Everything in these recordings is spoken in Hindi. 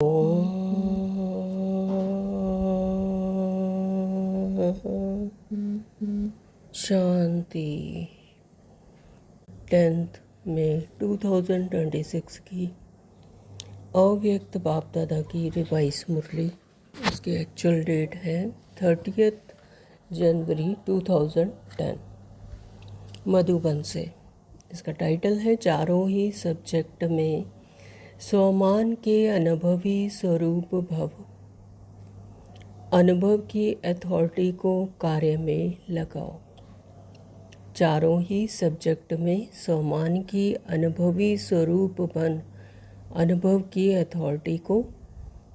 शांति 10 मई 2026 की अव्यक्त बाप दादा की रिवाइज मुरली। इसकी एक्चुअल डेट है 30 जनवरी 2010 मधुबन से। इसका टाइटल है चारों ही सब्जेक्ट में स्वमान के अनुभवी स्वरूप भव। अनुभव की अथॉरिटी को कार्य में लगाओ। चारों ही सब्जेक्ट में स्वमान की अनुभवी स्वरूप बन अनुभव की अथॉरिटी को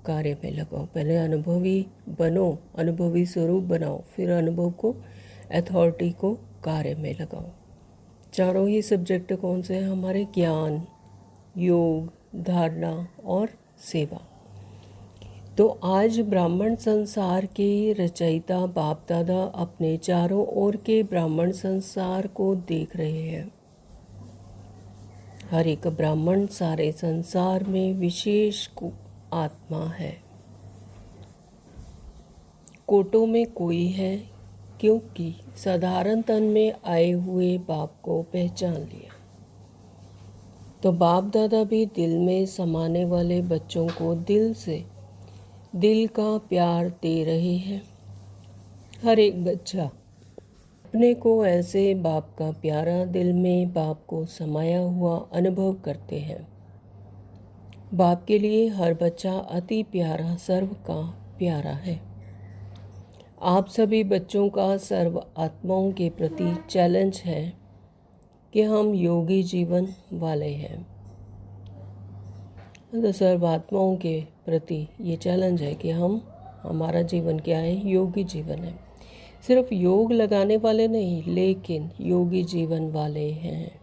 कार्य में लगाओ। पहले अनुभवी बनो, अनुभवी स्वरूप बनाओ, फिर अनुभव को अथॉरिटी को कार्य में लगाओ। चारों ही सब्जेक्ट कौन से हैं हमारे? ज्ञान, योग, धारणा और सेवा। तो आज ब्राह्मण संसार के रचयिता बाप दादा अपने चारों ओर के ब्राह्मण संसार को देख रहे हैं। हर एक ब्राह्मण सारे संसार में विशेष आत्मा है। कोटों में कोई है, क्योंकि साधारण तन में आए हुए बाप को पहचान लिया। तो बाप दादा भी दिल में समाने वाले बच्चों को दिल का प्यार दे रहे हैं। हर एक बच्चा अपने को ऐसे बाप का प्यारा दिल में बाप को समाया हुआ अनुभव करते हैं। बाप के लिए हर बच्चा अति प्यारा, सर्व का प्यारा है। आप सभी बच्चों का सर्व आत्माओं के प्रति चैलेंज है कि हम योगी जीवन वाले हैं। तो सर्व आत्माओं के प्रति ये चैलेंज है कि हमारा जीवन क्या है? योगी जीवन है। सिर्फ योग लगाने वाले नहीं, लेकिन योगी जीवन वाले हैं।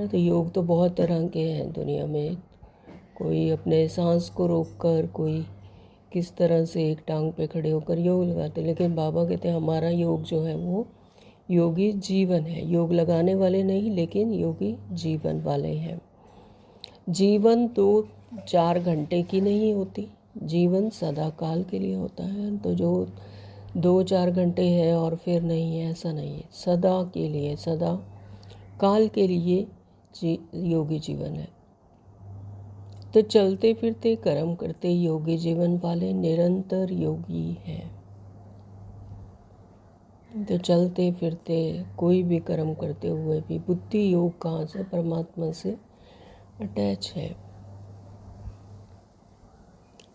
तो योग तो बहुत तरह के हैं दुनिया में। कोई अपने सांस को रोककर, कोई किस तरह से एक टांग पे खड़े होकर योग लगाते, लेकिन बाबा कहते हैं हमारा योग जो है वो योगी जीवन है। योग लगाने वाले नहीं, लेकिन योगी जीवन वाले हैं। जीवन तो 4 घंटे की नहीं होती, जीवन सदा काल के लिए होता है। तो जो 2-4 घंटे है और फिर नहीं है, ऐसा नहीं है। सदा के लिए, सदा काल के लिए योगी जीवन है। तो चलते फिरते कर्म करते योगी जीवन वाले निरंतर योगी हैं। तो चलते फिरते कोई भी कर्म करते हुए भी बुद्धि योग कहाँ से? परमात्मा से अटैच है।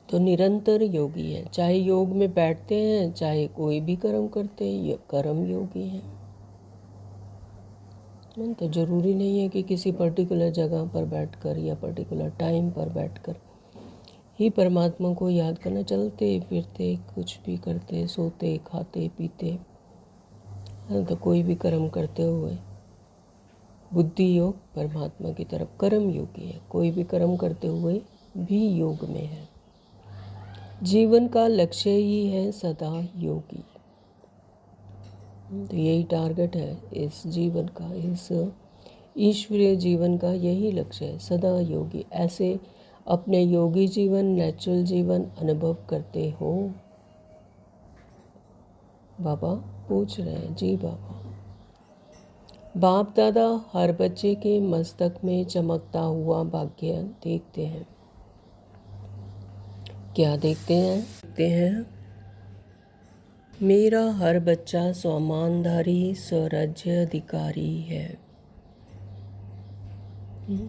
तो निरंतर योगी है। चाहे योग में बैठते हैं, चाहे कोई भी कर्म करते हैं, ये कर्म योगी है। तो जरूरी नहीं है कि किसी पर्टिकुलर जगह पर बैठकर या पर्टिकुलर टाइम पर बैठकर ही परमात्मा को याद करना। चलते फिरते कुछ भी करते, सोते खाते पीते, तो कोई भी कर्म करते हुए बुद्धि योग परमात्मा की तरफ कर्म योगी है। कोई भी कर्म करते हुए भी योग में है। जीवन का लक्ष्य ही है सदा योगी। तो यही टारगेट है इस जीवन का, इस ईश्वरीय जीवन का यही लक्ष्य है, सदा योगी। ऐसे अपने योगी जीवन, नेचुरल जीवन अनुभव करते हो? बाबा पूछ रहे हैं। जी बाबा। बाप दादा हर बच्चे के मस्तक में चमकता हुआ भाग्य देखते हैं। क्या देखते हैं? देखते हैं मेरा हर बच्चा स्वमानधारी स्वराज्य अधिकारी है।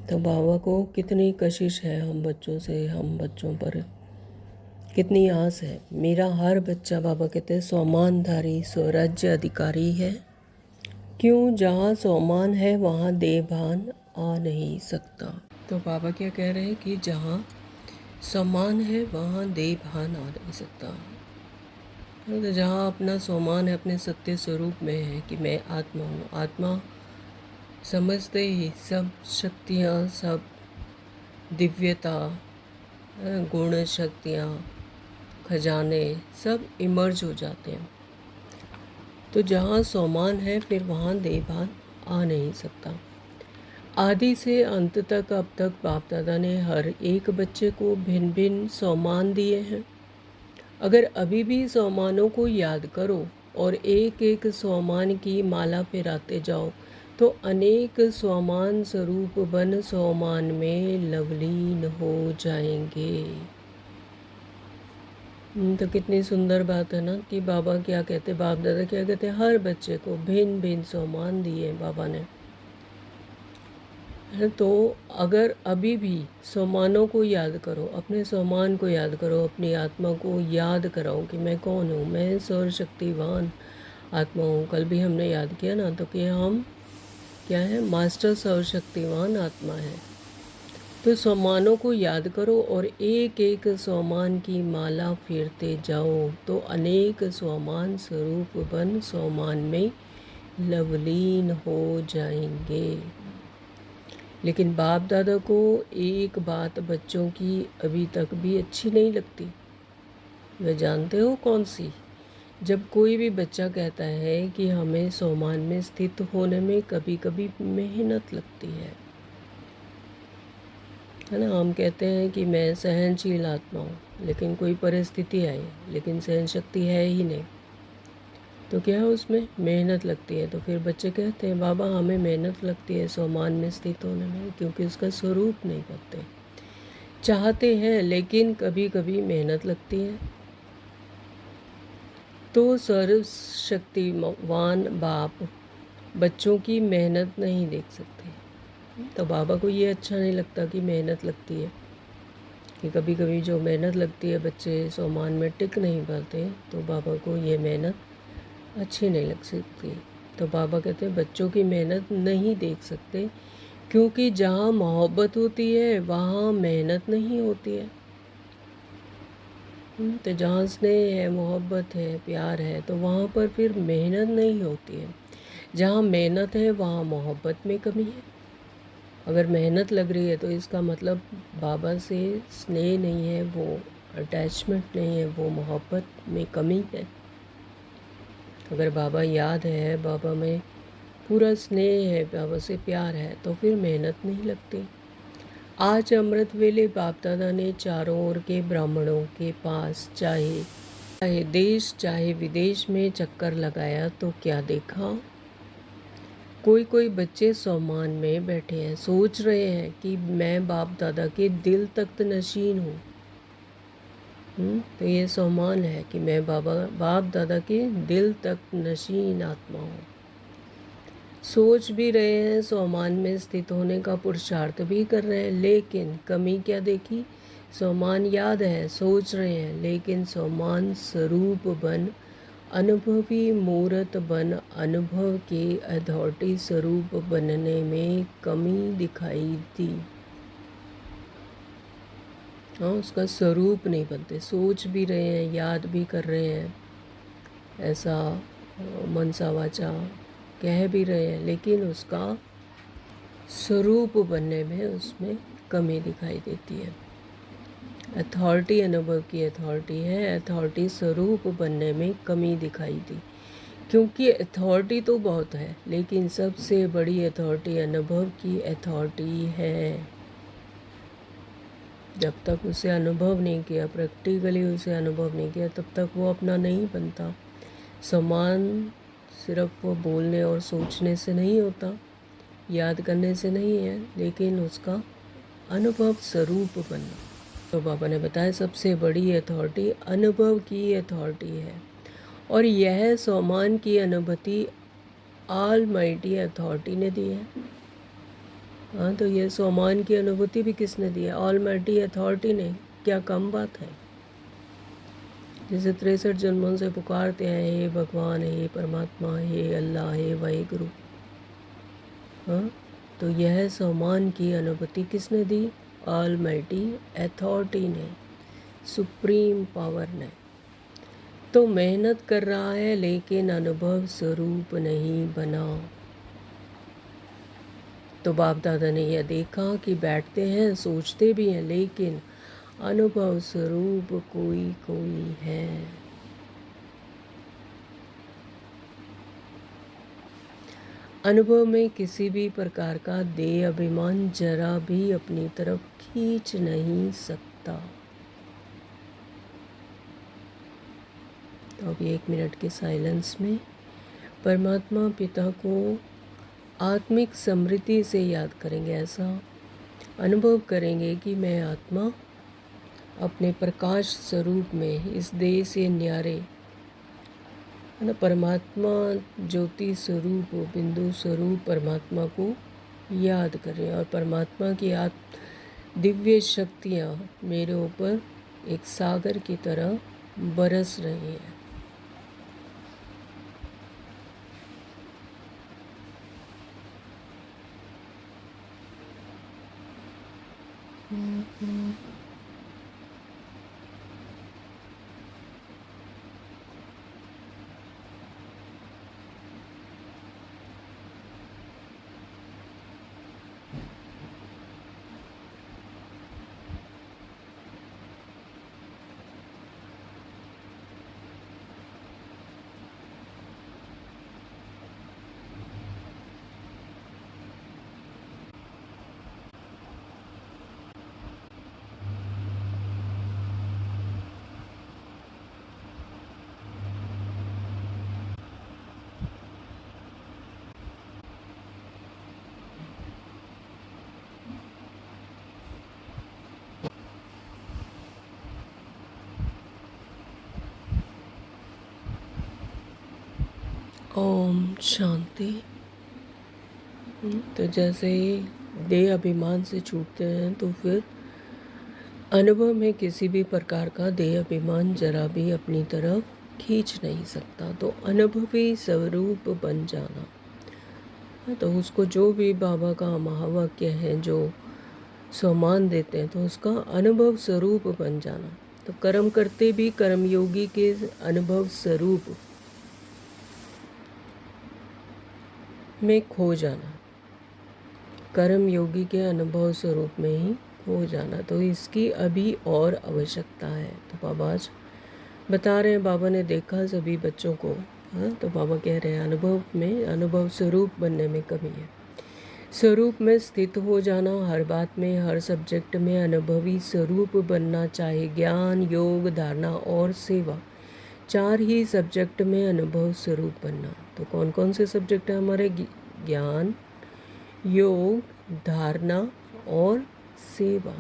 तो बाबा को कितनी कशिश है हम बच्चों से, हम बच्चों पर कितनी आस है। मेरा हर बच्चा, बाबा कहते हैं, स्वमानधारी स्वराज्य अधिकारी है। क्यों? जहाँ स्वमान है वहाँ देवभान आ नहीं सकता। तो बाबा क्या कह रहे हैं कि जहाँ स्वमान है वहाँ देवभान आ नहीं सकता। तो जहाँ अपना स्वमान है, अपने सत्य स्वरूप में है कि मैं आत्मा हूँ। आत्मा समझते ही सब शक्तियाँ, सब दिव्यता, गुण शक्तियाँ, खजाने सब इमर्ज हो जाते हैं। तो जहाँ स्वमान है फिर वहाँ देवभान आ नहीं सकता। आदि से अंत तक अब तक बाप दादा ने हर एक बच्चे को भिन्न भिन्न सोमान दिए हैं। अगर अभी भी सोमानों को याद करो और एक एक सोमान की माला फिराते जाओ तो अनेक सोमान स्वरूप बन सोमान में लवलीन हो जाएंगे। तो कितनी सुंदर बात है ना कि बाबा क्या कहते, बाप दादा क्या कहते, हर बच्चे को भिन्न भिन्न सोमान दिए बाबा ने। तो अगर अभी भी सोमानों को याद करो, अपने सोमान को याद करो, अपनी आत्मा को याद कराओ कि मैं कौन हूँ, मैं सर्वशक्तिवान आत्मा हूँ। कल भी हमने याद किया ना, तो कि हम क्या है, मास्टर सर्वशक्तिवान आत्मा है। तो सोमानों को याद करो और एक एक सोमान की माला फेरते जाओ तो अनेक सोमान स्वरूप बन सोमान में लवलीन हो जाएंगे। लेकिन बाप दादा को एक बात बच्चों की अभी तक भी अच्छी नहीं लगती। वह जानते हो कौन सी? जब कोई भी बच्चा कहता है कि हमें सोमान में स्थित होने में कभी कभी मेहनत लगती है ना। हम कहते हैं कि मैं सहनशील आत्मा हूँ, लेकिन कोई परिस्थिति आई लेकिन सहन शक्ति है ही नहीं, तो क्या है, उसमें मेहनत लगती है। तो फिर बच्चे कहते हैं बाबा हमें मेहनत लगती है सोमान में स्थित होने में, क्योंकि उसका स्वरूप नहीं करते। चाहते हैं लेकिन कभी कभी मेहनत लगती है। तो सर्वशक्तिवान बाप बच्चों की मेहनत नहीं देख सकते। तो बाबा को ये अच्छा नहीं लगता कि मेहनत लगती है, कि कभी कभी जो मेहनत लगती है बच्चे सोमान में टिक नहीं पाते, तो बाबा को ये मेहनत अच्छी नहीं लग सकती। तो बाबा कहते हैं बच्चों की मेहनत नहीं देख सकते, क्योंकि जहाँ मोहब्बत होती है वहाँ मेहनत नहीं होती है। तो जहाँ स्नेह है, मोहब्बत है, प्यार है, तो वहाँ पर फिर मेहनत नहीं होती है। जहाँ मेहनत है वहाँ मोहब्बत में कमी है। अगर मेहनत लग रही है तो इसका मतलब बाबा से स्नेह नहीं है, वो अटैचमेंट नहीं है, वो मोहब्बत में कमी है। अगर बाबा याद है, बाबा में पूरा स्नेह है, बाबा से प्यार है, तो फिर मेहनत नहीं लगती। आज अमृत वेले बाप दादा ने चारों ओर के ब्राह्मणों के पास चाहे देश चाहे विदेश में चक्कर लगाया तो क्या देखा? कोई कोई बच्चे सोमान में बैठे हैं, सोच रहे हैं कि मैं बाप दादा के दिल तक नशीन हूँ। तो ये सोमान है कि मैं बाप दादा के दिल तक नशीन आत्मा हूँ। सोच भी रहे हैं, सोमान में स्थित होने का पुरुषार्थ भी कर रहे हैं, लेकिन कमी क्या देखी? सोमान याद है, सोच रहे हैं, लेकिन सोमान स्वरूप बन, अनुभवी मूर्त बन, अनुभव के अथॉरिटी स्वरूप बनने में कमी दिखाई दी। हाँ, उसका स्वरूप नहीं बनते। सोच भी रहे हैं, याद भी कर रहे हैं, ऐसा मनसा वाचा कह भी रहे हैं, लेकिन उसका स्वरूप बनने में उसमें कमी दिखाई देती है। अथॉरिटी अनुभव की अथॉरिटी है, अथॉरिटी स्वरूप बनने में कमी दिखाई दी। क्योंकि अथॉरिटी तो बहुत है, लेकिन सबसे बड़ी अथॉरिटी अनुभव की अथॉरिटी है। जब तक उसे अनुभव नहीं किया, प्रैक्टिकली उसे अनुभव नहीं किया, तब तक वो अपना नहीं बनता। समान सिर्फ वो बोलने और सोचने से नहीं होता, याद करने से नहीं है, लेकिन उसका अनुभव स्वरूप बनना। तो बाबा ने बताया सबसे बड़ी अथॉरिटी अनुभव की अथॉरिटी है, और यह सोमान की अनुभूति ऑलमाइटी अथॉरिटी ने दी है। हाँ, तो ये सोमान की अनुभूति भी किसने दी है? ऑलमाइटी अथॉरिटी ने। क्या कम बात है? जैसे 63 जन्मों से पुकारते हैं, हे भगवान, हे परमात्मा, हे अल्लाह, हे वाहिगुरु। हाँ, तो यह सोमान की अनुभूति किसने दी? ऑलमाइटी अथॉरिटी ने, सुप्रीम पावर ने। तो मेहनत कर रहा है लेकिन अनुभव स्वरूप नहीं बना। तो बाप दादा ने यह देखा कि बैठते हैं, सोचते भी हैं, लेकिन अनुभव स्वरूप कोई कोई है। अनुभव में किसी भी प्रकार का देह अभिमान जरा भी अपनी तरफ खींच नहीं सकता। तो अभी 1 मिनट के साइलेंस में परमात्मा पिता को आत्मिक समृद्धि से याद करेंगे। ऐसा अनुभव करेंगे कि मैं आत्मा अपने प्रकाश स्वरूप में इस देह से न्यारे है ना, परमात्मा ज्योति स्वरूप बिंदु स्वरूप परमात्मा को याद करें और परमात्मा की दिव्य शक्तियाँ मेरे ऊपर एक सागर की तरह बरस रही हैं। ओम शांति। तो जैसे ही देह अभिमान से छूटते हैं तो फिर अनुभव में किसी भी प्रकार का देह अभिमान जरा भी अपनी तरफ खींच नहीं सकता। तो अनुभवी स्वरूप बन जाना, तो उसको जो भी बाबा का महावाक्य है जो सम्मान देते हैं तो उसका अनुभव स्वरूप बन जाना। तो कर्म करते भी कर्मयोगी के अनुभव स्वरूप में खो जाना, कर्म योगी के अनुभव स्वरूप में ही खो जाना। तो इसकी अभी और आवश्यकता है। तो बाबा आज बता रहे हैं, बाबा ने देखा सभी बच्चों को, हाँ, तो बाबा कह रहे हैं अनुभव में अनुभव स्वरूप बनने में कमी है। स्वरूप में स्थित हो जाना, हर बात में हर सब्जेक्ट में अनुभवी स्वरूप बनना, चाहे ज्ञान योग धारणा और सेवा, 4 ही सब्जेक्ट में अनुभव स्वरूप बनना। तो कौन कौन से सब्जेक्ट हैं हमारे? ज्ञान योग धारणा और सेवा।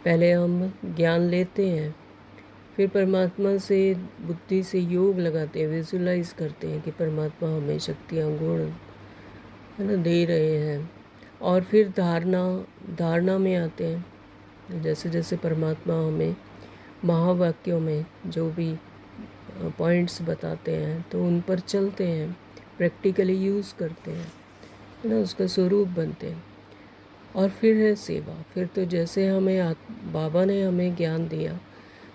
पहले हम ज्ञान लेते हैं, फिर परमात्मा से बुद्धि से योग लगाते हैं, विजुलाइज करते हैं कि परमात्मा हमें शक्तियाँ गुण है ना दे रहे हैं, और फिर धारणा में आते हैं। जैसे जैसे परमात्मा हमें महावाक्यों में जो भी पॉइंट्स बताते हैं तो उन पर चलते हैं, प्रैक्टिकली यूज़ करते हैं, है ना, उसका स्वरूप बनते हैं। और फिर है सेवा। फिर तो जैसे हमें बाबा ने हमें ज्ञान दिया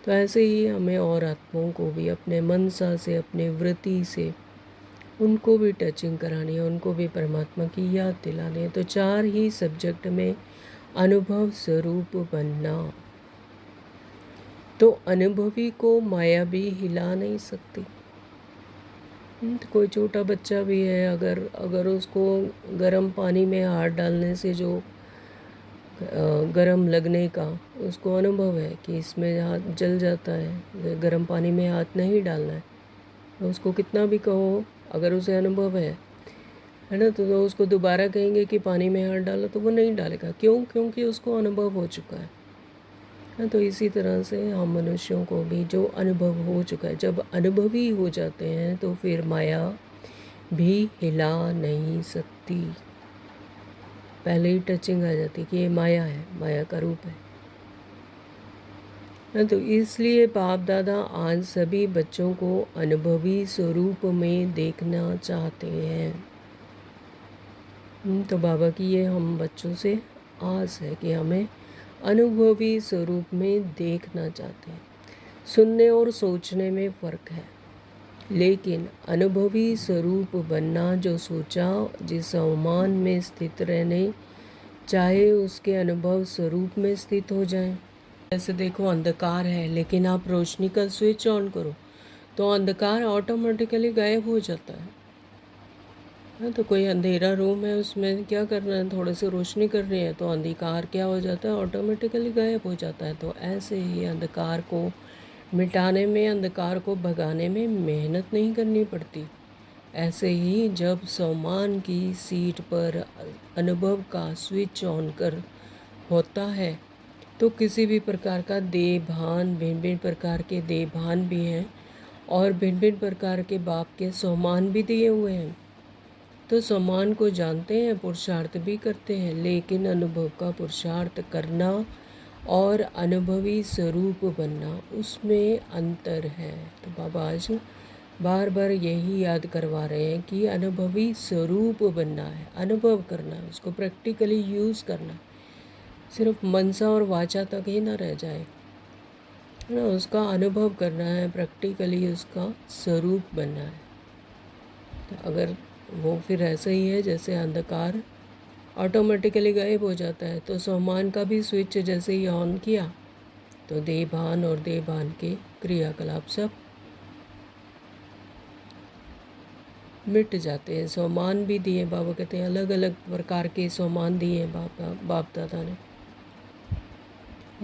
तो ऐसे ही हमें और आत्माओं को भी अपने मनसा से अपने वृत्ति से उनको भी टचिंग करानी है, उनको भी परमात्मा की याद दिलानी है। तो 4 ही सब्जेक्ट में अनुभव स्वरूप बनना। तो अनुभवी को माया भी हिला नहीं सकती। तो कोई छोटा बच्चा भी है, अगर उसको गर्म पानी में हाथ डालने से जो गर्म लगने का उसको अनुभव है कि इसमें हाथ जल जाता है, गर्म पानी में हाथ नहीं डालना है, तो उसको कितना भी कहो, अगर उसे अनुभव है ना, तो उसको दोबारा कहेंगे कि पानी में हाथ डालो तो वो नहीं डालेगा। क्यों? क्योंकि उसको अनुभव हो चुका है। तो इसी तरह से हम मनुष्यों को भी जो अनुभव हो चुका है, जब अनुभवी हो जाते हैं तो फिर माया भी हिला नहीं सकती। पहले ही टचिंग आ जाती कि ये माया है, माया का रूप है। तो इसलिए बाप दादा आज सभी बच्चों को अनुभवी स्वरूप में देखना चाहते हैं। तो बाबा की ये हम बच्चों से आस है कि हमें अनुभवी स्वरूप में देखना चाहते हैं। सुनने और सोचने में फ़र्क है, लेकिन अनुभवी स्वरूप बनना, जो सोचा जिस अवमान में स्थित रहने चाहे उसके अनुभव स्वरूप में स्थित हो जाए। जैसे देखो अंधकार है, लेकिन आप रोशनी का स्विच ऑन करो तो अंधकार ऑटोमेटिकली गायब हो जाता है। हाँ, तो कोई अंधेरा रूम है, उसमें क्या करना है, थोड़े से रोशनी करनी है तो अंधकार क्या हो जाता है, ऑटोमेटिकली गायब हो जाता है। तो ऐसे ही अंधकार को मिटाने में, अंधकार को भगाने में मेहनत नहीं करनी पड़ती। ऐसे ही जब सोमान की सीट पर अनुभव का स्विच ऑन कर होता है तो किसी भी प्रकार का देह भान, भिन्न भिन्न प्रकार के देह भान भी हैं और भिन्न भिन्न प्रकार के बाप के सोमान भी दिए हुए हैं। तो सम्मान को जानते हैं, पुरुषार्थ भी करते हैं, लेकिन अनुभव का पुरुषार्थ करना और अनुभवी स्वरूप बनना, उसमें अंतर है। तो बाबा आज बार बार यही याद करवा रहे हैं कि अनुभवी स्वरूप बनना है, अनुभव करना है, उसको प्रैक्टिकली यूज़ करना है। सिर्फ मनसा और वाचा तक ही ना रह जाए, है ना, उसका अनुभव करना है, प्रैक्टिकली उसका स्वरूप बनना है। तो अगर वो फिर ऐसा ही है जैसे अंधकार ऑटोमेटिकली गायब हो जाता है, तो सम्मान का भी स्विच जैसे ही ऑन किया तो देहभान और देहभान के क्रियाकलाप सब मिट जाते हैं। सम्मान भी दिए, बाबा कहते हैं अलग अलग प्रकार के सम्मान दिए बाप दादा ने।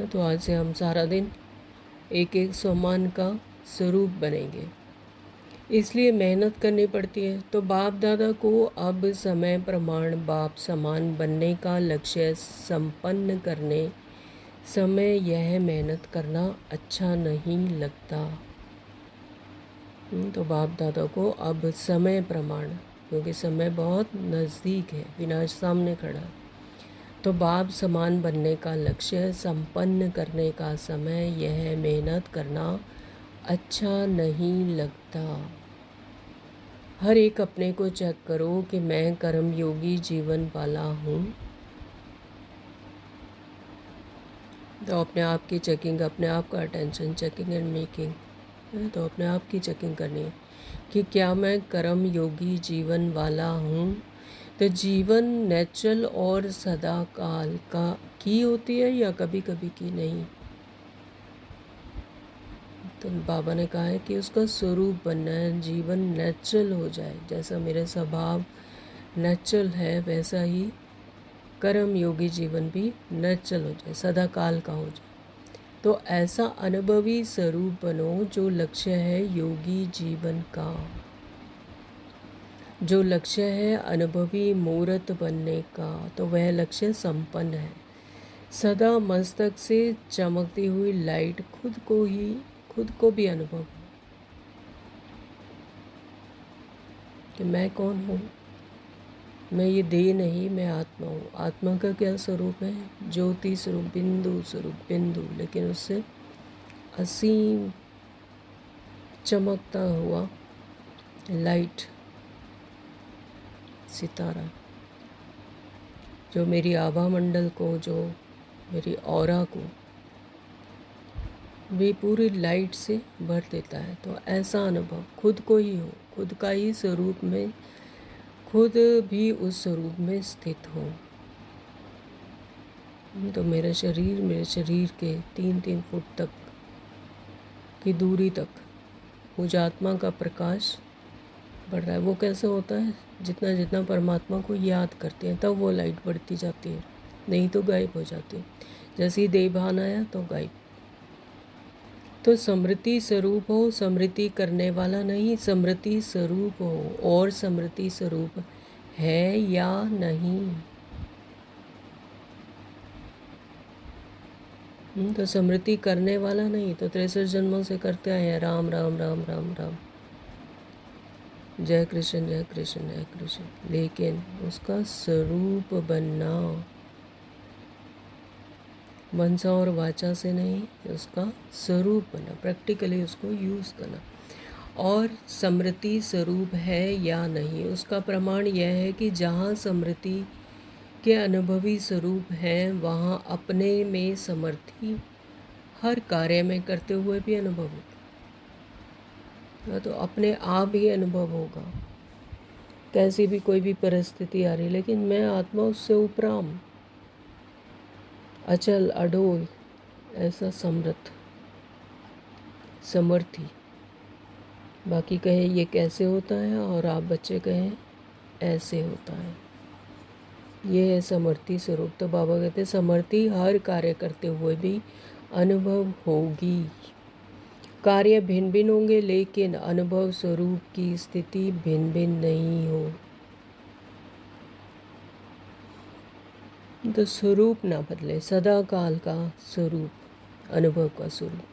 तो आज से हम सारा दिन एक एक सम्मान का स्वरूप बनेंगे, इसलिए मेहनत करनी पड़ती है। तो बाप दादा को अब समय प्रमाण बाप समान बनने का लक्ष्य संपन्न करने समय यह मेहनत करना अच्छा नहीं लगता। तो बाप दादा को अब समय प्रमाण, क्योंकि समय बहुत नज़दीक है, विनाश सामने खड़ा है, तो बाप समान बनने का लक्ष्य संपन्न करने का समय यह मेहनत करना अच्छा नहीं लगता। हर एक अपने को चेक करो कि मैं कर्म योगी जीवन वाला हूँ। तो अपने आप की चेकिंग, अपने आप का अटेंशन, चेकिंग एंड मेकिंग, तो अपने आप की चेकिंग करनी है कि क्या मैं कर्म योगी जीवन वाला हूँ। तो जीवन नेचुरल और सदा काल का की होती है या कभी कभी की नहीं। तो बाबा ने कहा है कि उसका स्वरूप बनना है, जीवन नेचुरल हो जाए, जैसा मेरे स्वभाव नेचुरल है वैसा ही कर्म योगी जीवन भी नेचुरल हो जाए, सदा काल का हो जाए। तो ऐसा अनुभवी स्वरूप बनो जो लक्ष्य है योगी जीवन का, जो लक्ष्य है अनुभवी मूर्त बनने का, तो वह लक्ष्य संपन्न है। सदा मस्तक से चमकती हुई लाइट खुद को भी अनुभव हो कि मैं कौन हूँ, मैं ये देह नहीं, मैं आत्मा हूँ। आत्मा का क्या स्वरूप है, ज्योति स्वरूप, बिंदु स्वरूप, बिंदु, लेकिन उससे असीम चमकता हुआ लाइट, सितारा, जो मेरी आभा मंडल को, जो मेरी ऑरा को भी पूरी लाइट से भर देता है। तो ऐसा अनुभव खुद को ही हो, खुद का ही स्वरूप में, खुद भी उस स्वरूप में स्थित हो। तो मेरे शरीर के 3-3 फुट तक की दूरी तक मुझ आत्मा का प्रकाश बढ़ रहा है। वो कैसे होता है, जितना जितना परमात्मा को याद करते हैं तब वो लाइट बढ़ती जाती है, नहीं तो गायब हो जाती है। जैसे ही देह भान आया तो गायब। तो समृद्धि स्वरूप हो, समृद्धि करने वाला नहीं, समृद्धि स्वरूप हो। और समृद्धि स्वरूप है या नहीं, तो समृद्धि करने वाला नहीं, तो 63 जन्मों से करते आए हैं राम राम राम राम राम, जय कृष्ण जय कृष्ण जय कृष्ण, लेकिन उसका स्वरूप बनना मनसा और वाचा से नहीं, उसका स्वरूप बनना, प्रैक्टिकली उसको यूज़ करना। और समृद्धि स्वरूप है या नहीं, उसका प्रमाण यह है कि जहाँ समृद्धि के अनुभवी स्वरूप हैं वहाँ अपने में समर्थी हर कार्य में करते हुए भी अनुभव होगा। तो अपने आप ही अनुभव होगा, कैसी भी कोई भी परिस्थिति आ रही, लेकिन मैं आत्मा उससे उपराम, अचल अडोल, ऐसा समर्थ समर्थी। बाकी कहे ये कैसे होता है और आप बच्चे कहें ऐसे होता है। ये है समर्थी स्वरूप। तो बाबा कहते हैं समर्थी हर कार्य करते हुए भी अनुभव होगी। कार्य भिन्न भिन्न होंगे लेकिन अनुभव स्वरूप की स्थिति भिन्न भिन्न नहीं हो। तो स्वरूप ना बदले, सदा काल का स्वरूप, अनुभव का स्वरूप।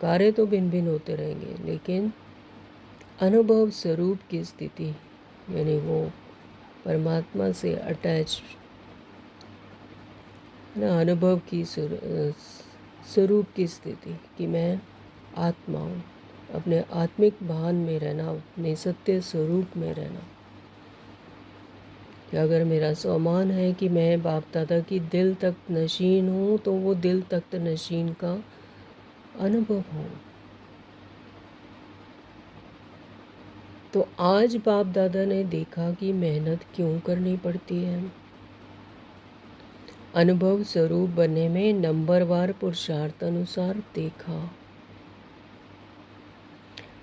कार्य तो भिन्न भिन्न होते रहेंगे लेकिन अनुभव स्वरूप की स्थिति यानी वो परमात्मा से अटैच ना, अनुभव की स्वरूप की स्थिति कि मैं आत्मा हूँ, अपने आत्मिक भान में रहना, अपने सत्य स्वरूप में रहना। कि अगर मेरा स्वमान है कि मैं बाप दादा की दिल तक नशीन हूँ तो वो दिल तक नशीन का अनुभव हो। तो आज बाप दादा ने देखा कि मेहनत क्यों करनी पड़ती है। अनुभव स्वरूप बनने में नंबरवार पुरुषार्थ अनुसार देखा।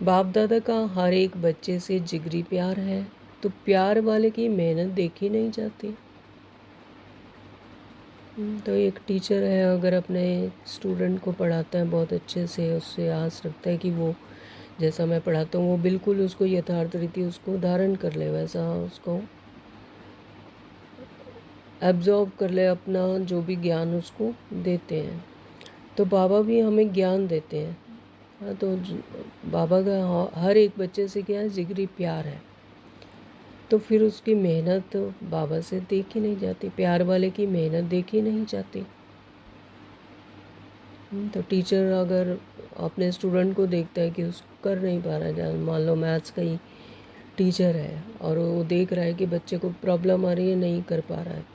बाप दादा का हर एक बच्चे से जिगरी प्यार है तो प्यार वाले की मेहनत देखी नहीं जाती। तो एक टीचर है, अगर अपने स्टूडेंट को पढ़ाता है बहुत अच्छे से, उससे आस रखता है कि वो जैसा मैं पढ़ाता हूँ वो बिल्कुल उसको यथार्थ रीति उसको धारण कर ले, वैसा उसको एब्जॉर्ब कर ले, अपना जो भी ज्ञान उसको देते हैं। तो बाबा भी हमें ज्ञान देते हैं। हाँ, तो बाबा का हर एक बच्चे से क्या है, जिगरी प्यार है। तो फिर उसकी मेहनत बाबा से देखी नहीं जाती, प्यार वाले की मेहनत देखी नहीं जाती। तो टीचर अगर अपने स्टूडेंट को देखता है कि उसको कर नहीं पा रहा है, मान लो मैथ्स का ही टीचर है और वो देख रहा है कि बच्चे को प्रॉब्लम आ रही है, नहीं कर पा रहा है,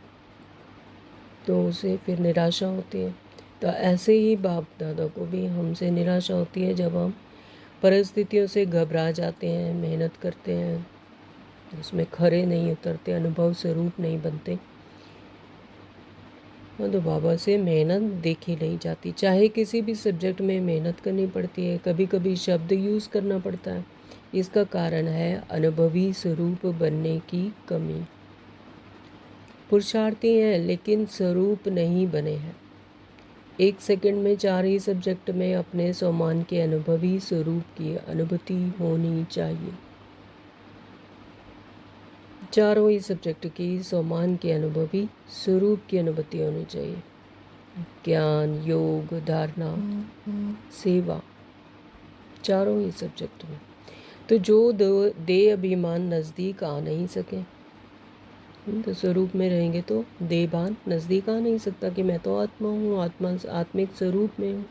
तो उसे फिर निराशा होती है। तो ऐसे ही बाप दादा को भी हमसे निराशा होती है जब हम परिस्थितियों से घबरा जाते हैं, मेहनत करते हैं, उसमें खरे नहीं उतरते, अनुभव स्वरूप नहीं बनते। तो बाबा से मेहनत देखी नहीं जाती। चाहे किसी भी सब्जेक्ट में मेहनत करनी पड़ती है, कभी कभी शब्द यूज़ करना पड़ता है, इसका कारण है अनुभवी स्वरूप बनने की कमी। पुरुषार्थी हैं लेकिन स्वरूप नहीं बने हैं। 1 सेकंड में 4 ही सब्जेक्ट में अपने स्वमान के अनुभवी स्वरूप की अनुभूति होनी चाहिए। चारों ही सब्जेक्ट की स्वमान के अनुभवी स्वरूप की अनुभूति होनी चाहिए। ज्ञान, योग, धारणा, सेवा, चारों ही सब्जेक्ट में। तो जो देह अभिमान नज़दीक आ नहीं सके, तो स्वरूप में रहेंगे तो देहभान नज़दीक आ नहीं सकता कि मैं तो आत्मा हूँ, आत्मा आत्मिक स्वरूप में हूँ।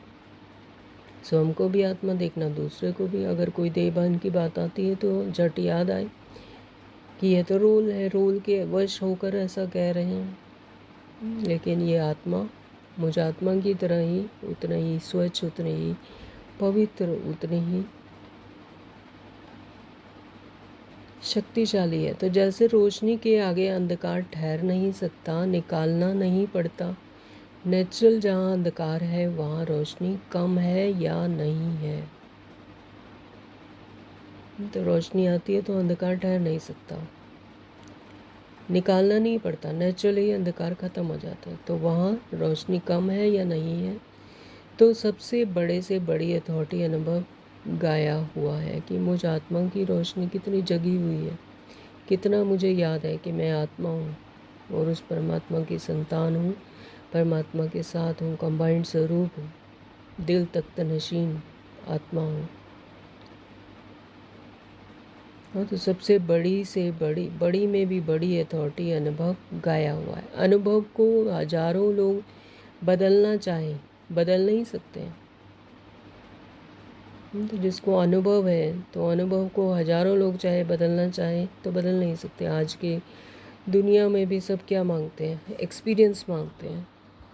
स्वयं को भी आत्मा देखना, दूसरे को भी। अगर कोई देहभान की बात आती है तो झट याद आए कि यह तो रोल है, रोल के वश होकर ऐसा कह रहे हैं, लेकिन ये आत्मा मुझ आत्मा की तरह ही, उतना ही स्वच्छ, उतने ही पवित्र, उतने ही शक्तिशाली है। तो जैसे रोशनी के आगे अंधकार ठहर नहीं सकता, निकालना नहीं पड़ता, नेचुरल जहाँ अंधकार है वहाँ रोशनी कम है या नहीं है। तो रोशनी आती है तो अंधकार ठहर नहीं सकता, निकालना नहीं पड़ता, नेचुरली अंधकार ख़त्म हो जाता है। तो वहाँ रोशनी कम है या नहीं है। तो सबसे बड़े से बड़ी अथॉरिटी अनुभव गाया हुआ है कि मुझ आत्मा की रोशनी कितनी जगी हुई है, कितना मुझे याद है कि मैं आत्मा हूँ और उस परमात्मा की संतान हूँ, परमात्मा के साथ हूँ, कंबाइंड स्वरूप हूँ, दिल तक नशीन आत्मा हूँ। हाँ, तो सबसे बड़ी से बड़ी, बड़ी में भी बड़ी अथॉरिटी अनुभव गाया हुआ है। अनुभव को हजारों लोग बदलना चाहें, बदल नहीं सकते। तो जिसको अनुभव है, तो अनुभव को हजारों लोग चाहे बदलना चाहें तो बदल नहीं सकते। आज के दुनिया में भी सब क्या मांगते हैं, एक्सपीरियंस मांगते हैं,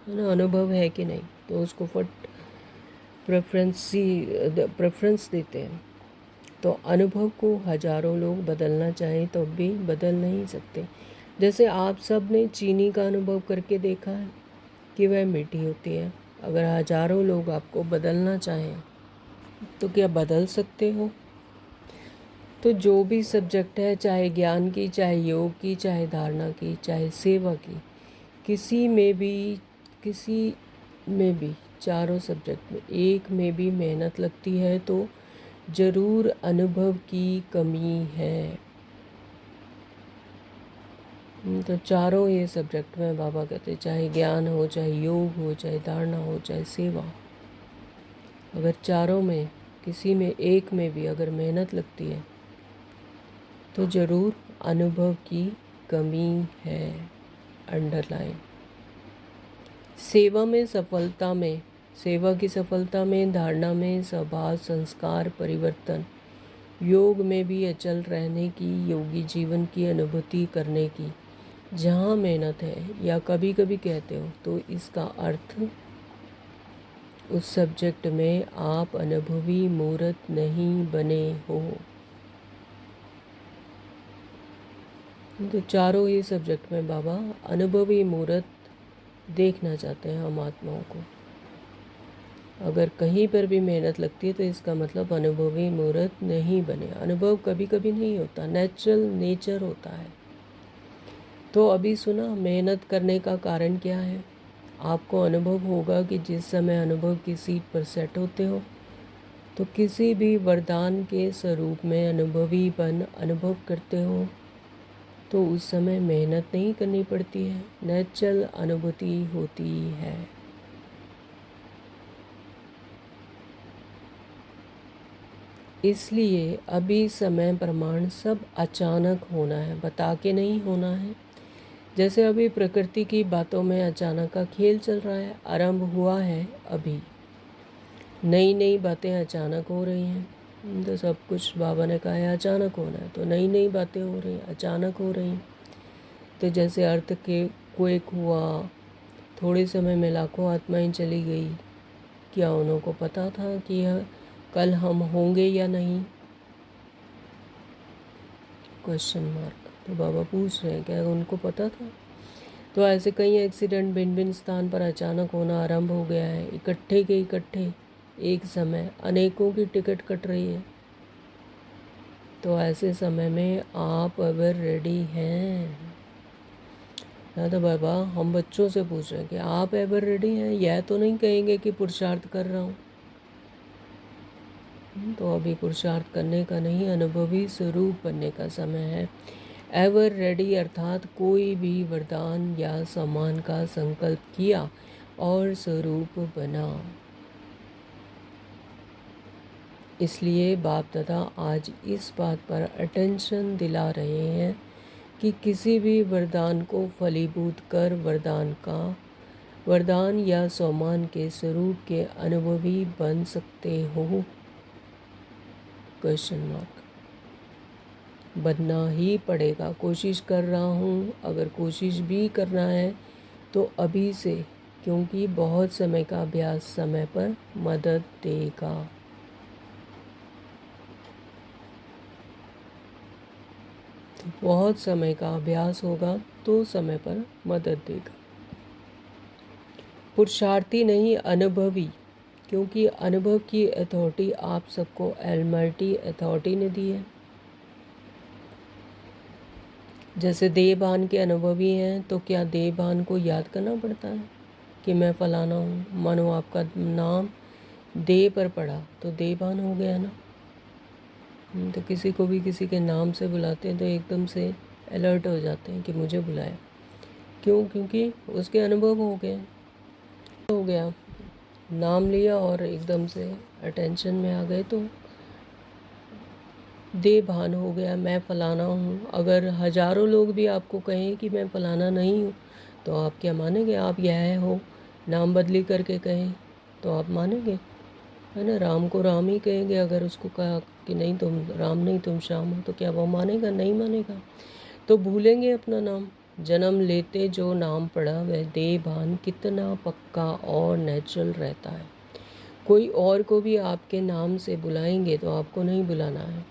है ना। अनुभव है कि नहीं, तो उसको फट प्रेफरेंस देते हैं। तो अनुभव को हजारों लोग बदलना चाहें तो भी बदल नहीं सकते। जैसे आप सब ने चीनी का अनुभव करके देखा है कि वह मीठी होती है। अगर हजारों लोग आपको बदलना चाहें तो क्या बदल सकते हो? तो जो भी सब्जेक्ट है, चाहे ज्ञान की, चाहे योग की, चाहे धारणा की, चाहे सेवा की, किसी में भी चारों सब्जेक्ट में एक में भी मेहनत लगती है तो ज़रूर अनुभव की कमी है। तो चारों ये सब्जेक्ट में बाबा कहते चाहे ज्ञान हो, चाहे योग हो, चाहे धारणा हो, चाहे सेवा, अगर चारों में किसी में एक में भी अगर मेहनत लगती है तो ज़रूर अनुभव की कमी है। अंडरलाइन। सेवा की सफलता में, धारणा में, स्वभाव संस्कार परिवर्तन, योग में भी अचल रहने की, योगी जीवन की अनुभूति करने की जहाँ मेहनत है, या कभी कभी कहते हो तो इसका अर्थ उस सब्जेक्ट में आप अनुभवी मूर्त नहीं बने हो। तो चारों ही सब्जेक्ट में बाबा अनुभवी मूर्त देखना चाहते हैं हम आत्माओं को। अगर कहीं पर भी मेहनत लगती है तो इसका मतलब अनुभवी मूर्त नहीं बने। अनुभव कभी कभी नहीं होता, नेचुरल नेचर होता है। तो अभी सुना मेहनत करने का कारण क्या है। आपको अनुभव होगा कि जिस समय अनुभव की सीट पर सेट होते हो तो किसी भी वरदान के स्वरूप में अनुभवीपन अनुभव करते हो तो उस समय मेहनत नहीं करनी पड़ती है, नेचुरल अनुभूति होती है। इसलिए अभी समय प्रमाण सब अचानक होना है, बता के नहीं होना है। जैसे अभी प्रकृति की बातों में अचानक का खेल चल रहा है, आरंभ हुआ है, अभी नई नई बातें अचानक हो रही हैं। तो सब कुछ बाबा ने कहा है अचानक होना है, तो नई नई बातें हो रही हैं, अचानक हो रही हैं। तो जैसे अर्थ के क्वेक हुआ, थोड़े समय में लाखों आत्माएं चली गई, क्या उनको पता था कि कल हम होंगे या नहीं? Question mark. तो बाबा पूछ रहे हैं क्या उनको पता था? तो ऐसे कई एक्सीडेंट भिन्न भिन्न स्थान पर अचानक होना आरंभ हो गया है। इकट्ठे के इकट्ठे एक समय अनेकों की टिकट कट रही है। तो ऐसे समय में आप अगर रेडी हैं, ना तो बाबा हम बच्चों से पूछ रहे हैं कि आप एवर रेडी हैं। यह तो नहीं कहेंगे कि पुरुषार्थ कर रहा हूँ। तो अभी पुरुषार्थ करने का नहीं, अनुभवी स्वरूप बनने का समय है। एवर रेडी अर्थात कोई भी वरदान या सम्मान का संकल्प किया और स्वरूप बना। इसलिए बाप दादा आज इस बात पर अटेंशन दिला रहे हैं कि किसी भी वरदान को फलीभूत कर वरदान या सम्मान के स्वरूप के अनुभवी बन सकते हो? Question mark. बनना ही पड़ेगा। कोशिश कर रहा हूँ, अगर कोशिश भी करना है तो अभी से, क्योंकि बहुत समय का अभ्यास समय पर मदद देगा। बहुत समय का अभ्यास होगा तो समय पर मदद देगा। पुरुषार्थी नहीं, अनुभवी, क्योंकि अनुभव की अथॉरिटी आप सबको एलमाइटी अथॉरिटी ने दी है। जैसे देवभान के अनुभवी हैं तो क्या देवभान को याद करना पड़ता है कि मैं फलाना हूँ? मानो आपका नाम देव पर पड़ा तो देवभान हो गया ना। तो किसी को भी किसी के नाम से बुलाते हैं तो एकदम से अलर्ट हो जाते हैं कि मुझे बुलाया। क्यों? क्योंकि उसके अनुभव हो गया, नाम लिया और एकदम से अटेंशन में आ गए तो देवभान हो गया, मैं फ़लाना हूँ। अगर हज़ारों लोग भी आपको कहें कि मैं फ़लाना नहीं हूँ तो आप क्या मानेंगे? आप यह हो, नाम बदली करके कहें तो आप मानेंगे? है ना। राम को राम ही कहेंगे, अगर उसको कहा कि नहीं तुम राम नहीं तुम श्याम हो तो क्या वो मानेगा? नहीं मानेगा। तो भूलेंगे अपना नाम। जन्म लेते जो नाम पड़ा वह देवभान कितना पक्का और नेचुरल रहता है। कोई और को भी आपके नाम से बुलाएंगे तो आपको नहीं बुलाना है,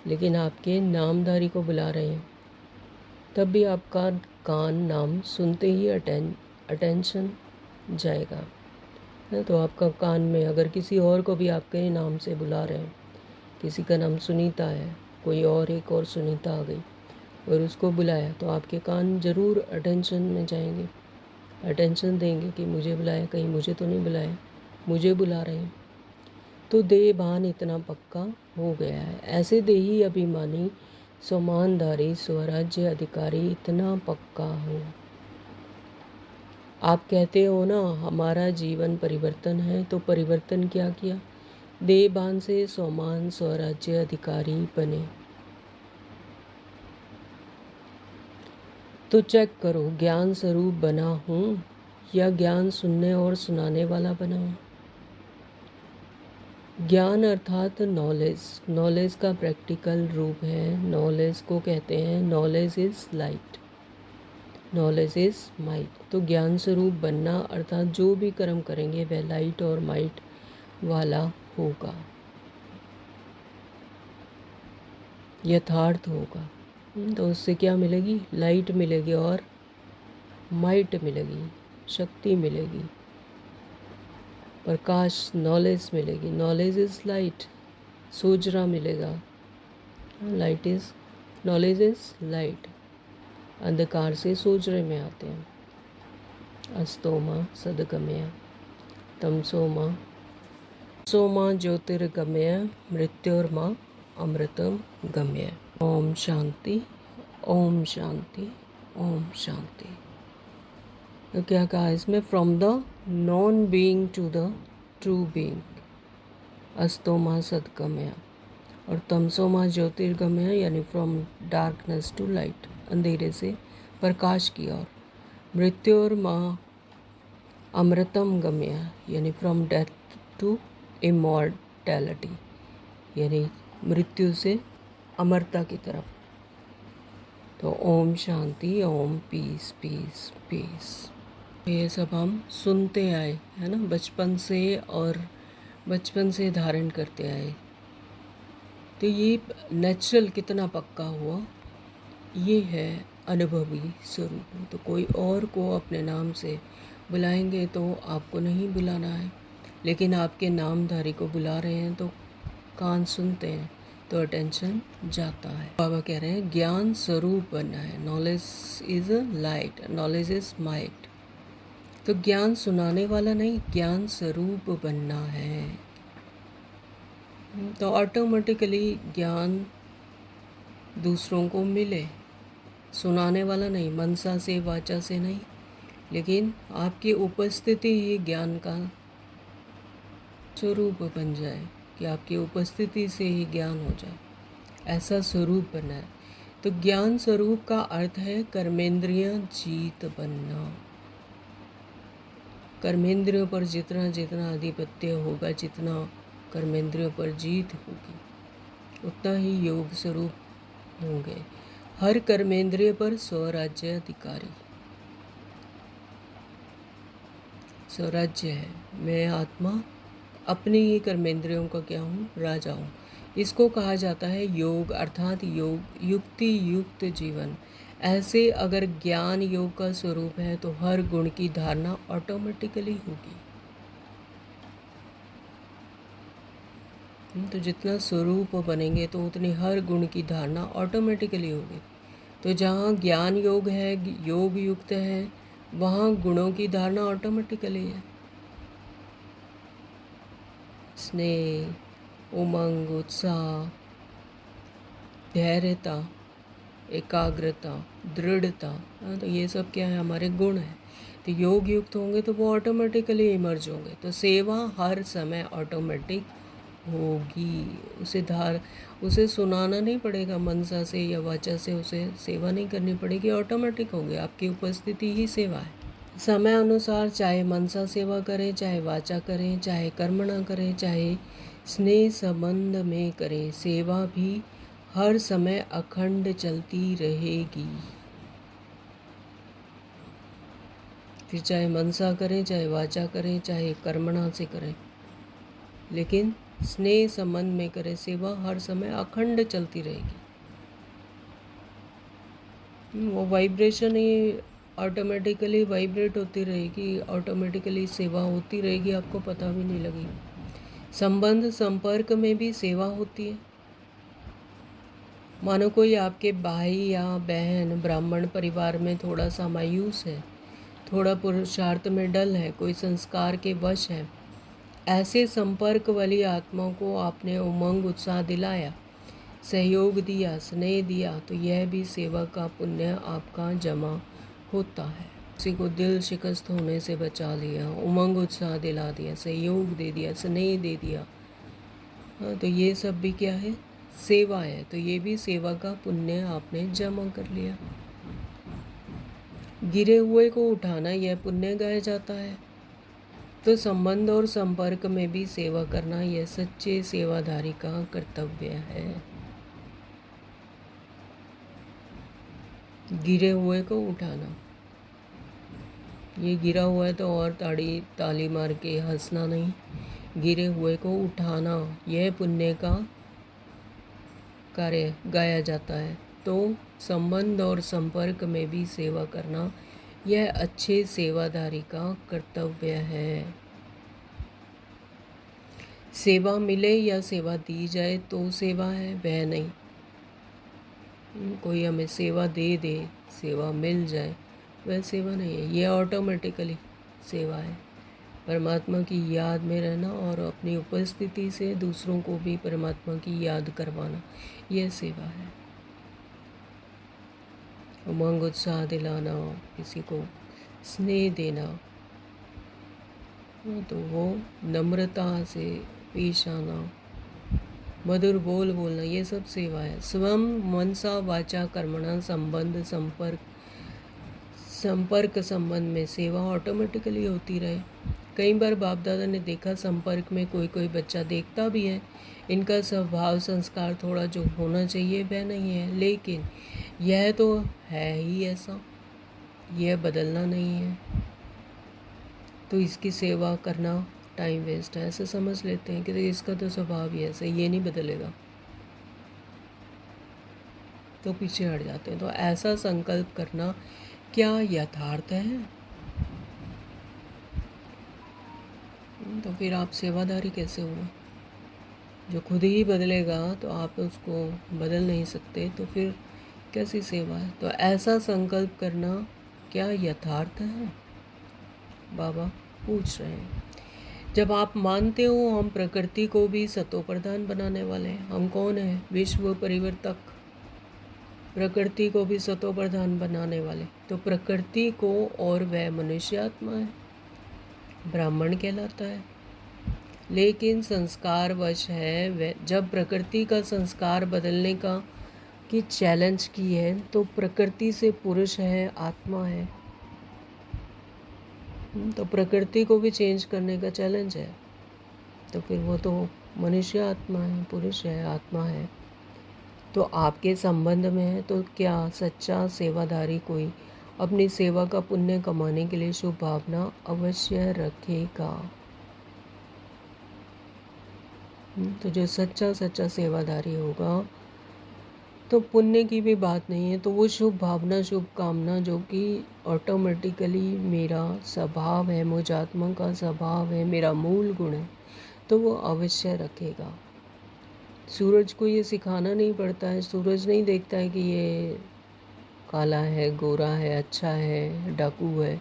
लेकिन आपके नामधारी को बुला रहे हैं, तब भी आपका कान नाम सुनते ही अटेंशन जाएगा। तो आपका कान में अगर किसी और को भी आपके नाम से बुला रहे हैं, किसी का नाम सुनीता है कोई और एक और सुनीता आ गई और उसको बुलाया, तो आपके कान ज़रूर अटेंशन में जाएंगे, अटेंशन देंगे कि मुझे बुलाया, कहीं मुझे तो नहीं बुलाया, मुझे बुला रहे हैं। तो देह भान इतना पक्का हो गया है। ऐसे देही अभिमानी सोमानधारी स्वराज्य अधिकारी इतना पक्का हो। आप कहते हो ना हमारा जीवन परिवर्तन है, तो परिवर्तन क्या किया? देहभान से सोमान स्वराज्य अधिकारी बने। तो चेक करो, ज्ञान स्वरूप बना हूँ या ज्ञान सुनने और सुनाने वाला बना हूँ? ज्ञान अर्थात नॉलेज, नॉलेज का प्रैक्टिकल रूप है। नॉलेज को कहते हैं knowledge is light, knowledge is might. तो ज्ञान स्वरूप बनना अर्थात जो भी कर्म करेंगे वह लाइट और माइट वाला होगा, यथार्थ होगा। तो उससे क्या मिलेगी? लाइट मिलेगी और माइट मिलेगी, शक्ति मिलेगी, प्रकाश, नॉलेज मिलेगी। नॉलेज इज़ लाइट, सूझना मिलेगा। Light is, knowledge is light. अंधकार से सूझने में आते हैं। अस्तोमा सदगमय तमसोमा सोमा ज्योतिर्गमय मृत्योर्मा अमृतम गम्य। ओम शांति, ओम शांति, ओम शांति। तो क्या कहा इसमें? From the non being to the true being, अस्तोमा सदगमय, और तमसोमा ज्योतिर्गमय यानी फ्रॉम डार्कनेस टू लाइट, अंधेरे से प्रकाश की ओर। मृत्योर्मा अमृतम गम्य यानी फ्रॉम डेथ टू इमॉर्टैलिटी, यानी मृत्यु से अमरता की तरफ। तो ओम शांति, ओम पीस पीस पीस। ये सब हम सुनते आए है ना, बचपन से, और बचपन से धारण करते आए। तो ये नेचुरल कितना पक्का हुआ, ये है अनुभवी स्वरूप। तो कोई और को अपने नाम से बुलाएंगे तो आपको नहीं बुलाना है, लेकिन आपके नामधारी को बुला रहे हैं तो कान सुनते हैं, तो अटेंशन जाता है। बाबा कह रहे हैं ज्ञान स्वरूप बनना है। Knowledge is light, knowledge is might. तो ज्ञान सुनाने वाला नहीं, ज्ञान स्वरूप बनना है। तो ऑटोमेटिकली ज्ञान दूसरों को मिले, सुनाने वाला नहीं, मनसा से वाचा से नहीं, लेकिन आपकी उपस्थिति ही ज्ञान का स्वरूप बन जाए, कि आपकी उपस्थिति से ही ज्ञान हो जाए, ऐसा स्वरूप बनना है। तो ज्ञान स्वरूप का अर्थ है कर्मेंद्रिय जीत बनना। कर्मेंद्रियों पर जितना जितना आधिपत्य होगा, जितना कर्मेंद्रियों पर जीत होगी, उतना ही योग स्वरूप होंगे। हर कर्मेंद्रिय पर स्वराज्य अधिकारी, स्वराज्य है। मैं आत्मा अपने ही कर्मेंद्रियों का क्या हूँ? राजा हूँ। इसको कहा जाता है योग, अर्थात योग युक्ति युक्त जीवन। ऐसे अगर ज्ञान योग का स्वरूप है तो हर गुण की धारणा ऑटोमेटिकली होगी। तो जितना स्वरूप बनेंगे तो उतनी हर गुण की धारणा ऑटोमेटिकली होगी। तो जहाँ ज्ञान योग है, योग युक्त है, वहाँ गुणों की धारणा ऑटोमेटिकली है। स्नेह, उमंग, उत्साह, धैर्यता, एकाग्रता, दृढ़ता, तो ये सब क्या है? हमारे गुण हैं। तो योग युक्त होंगे तो वो ऑटोमेटिकली इमर्ज होंगे। तो सेवा हर समय ऑटोमेटिक होगी। उसे सुनाना नहीं पड़ेगा, मनसा से या वाचा से उसे सेवा नहीं करनी पड़ेगी, ऑटोमेटिक होंगे। आपकी उपस्थिति ही सेवा है। समय अनुसार चाहे मनसा सेवा करें, चाहे वाचा करें, चाहे कर्मणा करें, चाहे स्नेह संबंध में करें, सेवा भी हर समय अखंड चलती रहेगी। फिर चाहे मनसा करें, चाहे वाचा करें, चाहे कर्मणा से करें, लेकिन स्नेह संबंध में करें, सेवा हर समय अखंड चलती रहेगी। वो वाइब्रेशन ही ऑटोमेटिकली वाइब्रेट होती रहेगी, ऑटोमेटिकली सेवा होती रहेगी, आपको पता भी नहीं लगेगा। संबंध संपर्क में भी सेवा होती है। मानो कोई आपके भाई या बहन ब्राह्मण परिवार में थोड़ा सा मायूस है, थोड़ा पुरुषार्थ में डल है, कोई संस्कार के वश है। ऐसे संपर्क वाली आत्मा को आपने उमंग उत्साह दिलाया, सहयोग दिया, स्नेह दिया, तो यह भी सेवा का पुण्य आपका जमा होता है। किसी को दिल शिकस्त होने से बचा लिया, उमंग उत्साह दिला दिया, सहयोग दे दिया, स्नेह दे दिया, हाँ, तो ये सब भी क्या है? सेवा है। तो ये भी सेवा का पुण्य आपने जमा कर लिया। गिरे हुए को उठाना यह पुण्य गाया जाता है। तो संबंध और संपर्क में भी सेवा करना यह सच्चे सेवाधारी का कर्तव्य है। गिरे हुए को उठाना, ये गिरा हुआ है तो और ताली मार के हंसना नहीं, गिरे हुए को उठाना यह पुण्य का कार्य गाया जाता है। तो संबंध और संपर्क में भी सेवा करना यह अच्छे सेवाधारी का कर्तव्य है। सेवा मिले या सेवा दी जाए तो सेवा है, वह नहीं। कोई हमें सेवा दे दे, सेवा मिल जाए, वह सेवा नहीं है। यह ऑटोमेटिकली सेवा है। परमात्मा की याद में रहना और अपनी उपस्थिति से दूसरों को भी परमात्मा की याद करवाना, यह सेवा है। उमंग उत्साह दिलाना, किसी को स्नेह देना, तो वो नम्रता से पेश आना, मधुर बोल बोलना, ये सब सेवा है। स्वयं मनसा वाचा कर्मणा संपर्क संबंध में सेवा ऑटोमेटिकली होती रहे। कई बार बाप दादा ने देखा संपर्क में कोई कोई बच्चा देखता भी है, इनका स्वभाव संस्कार थोड़ा जो होना चाहिए वह नहीं है, लेकिन यह तो है ही ऐसा, यह बदलना नहीं है, तो इसकी सेवा करना टाइम वेस्ट है, ऐसे समझ लेते हैं कि इसका तो स्वभाव ही ऐसा, ये नहीं बदलेगा, तो पीछे हट जाते हैं। तो ऐसा संकल्प करना क्या यथार्थ है? तो फिर आप सेवादारी कैसे हुआ? जो खुद ही बदलेगा तो आप उसको बदल नहीं सकते, तो फिर कैसी सेवा है? तो ऐसा संकल्प करना क्या यथार्थ है? बाबा पूछ रहे हैं। जब आप मानते हो हम प्रकृति को भी सतो प्रधान बनाने वाले हैं, हम कौन हैं? विश्व परिवर्तक, प्रकृति को भी सतो प्रधान बनाने वाले। तो प्रकृति को, और वह मनुष्य आत्मा है, ब्राह्मण कहलाता है, लेकिन संस्कार वश है वह। जब प्रकृति का संस्कार बदलने का की चैलेंज की है, तो प्रकृति से पुरुष है, आत्मा है, तो प्रकृति को भी चेंज करने का चैलेंज है, तो फिर वो तो मनुष्य आत्मा है, पुरुष है, आत्मा है, तो आपके संबंध में है। तो क्या सच्चा सेवादारी कोई अपनी सेवा का पुण्य कमाने के लिए शुभ भावना अवश्य रखेगा। तो जो सच्चा सेवादारी होगा तो पुण्य की भी बात नहीं है, तो वो शुभ भावना, शुभ कामना जो कि ऑटोमेटिकली मेरा स्वभाव है, मुझ आत्मा का स्वभाव है, मेरा मूल गुण है, तो वो अवश्य रखेगा। सूरज को ये सिखाना नहीं पड़ता है, सूरज नहीं देखता है कि ये काला है, गोरा है, अच्छा है, डाकू है,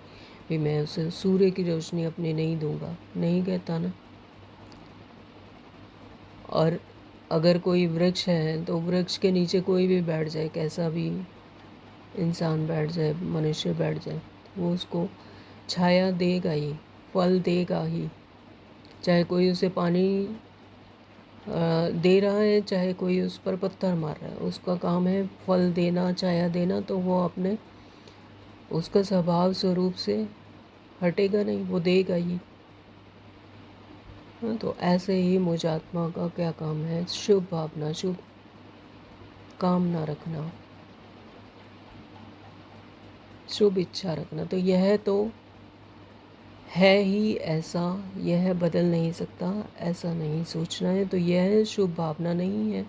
भी मैं उसे सूर्य की रोशनी अपनी नहीं दूंगा, नहीं कहता ना। और अगर कोई वृक्ष है तो वृक्ष के नीचे कोई भी बैठ जाए, कैसा भी इंसान बैठ जाए, मनुष्य बैठ जाए, वो उसको छाया देगा ही, फल देगा ही, चाहे कोई उसे पानी दे रहा है, चाहे कोई उस पर पत्थर मार रहा है, उसका काम है फल देना, छाया देना, तो वो अपने उसका स्वभाव स्वरूप से हटेगा नहीं, वो देगा ही। तो ऐसे ही मुझ आत्मा का क्या काम है? शुभ भावना, शुभ कामना रखना, शुभ इच्छा रखना। तो यह तो है ही ऐसा, यह बदल नहीं सकता, ऐसा नहीं सोचना है। तो यह शुभ भावना नहीं है,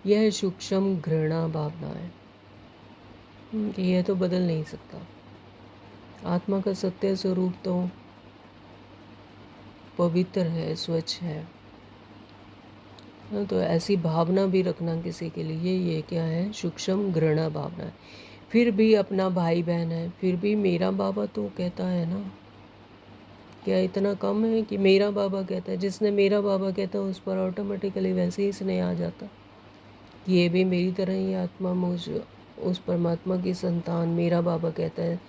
यह सूक्ष्म घृणा भावना है, यह तो बदल नहीं सकता। आत्मा का सत्य स्वरूप तो पवित्र है, स्वच्छ है, तो ऐसी भावना भी रखना किसी के लिए, ये क्या है, सूक्ष्म घृणा भावना है। फिर भी अपना भाई बहन है, फिर भी मेरा बाबा तो कहता है ना, क्या इतना कम है कि मेरा बाबा कहता है? जिसने मेरा बाबा कहता है उस पर ऑटोमेटिकली वैसे ही स्नेह आ जाता, कि ये भी मेरी तरह ही आत्मा, मुझ उस परमात्मा की संतान, मेरा बाबा कहता है,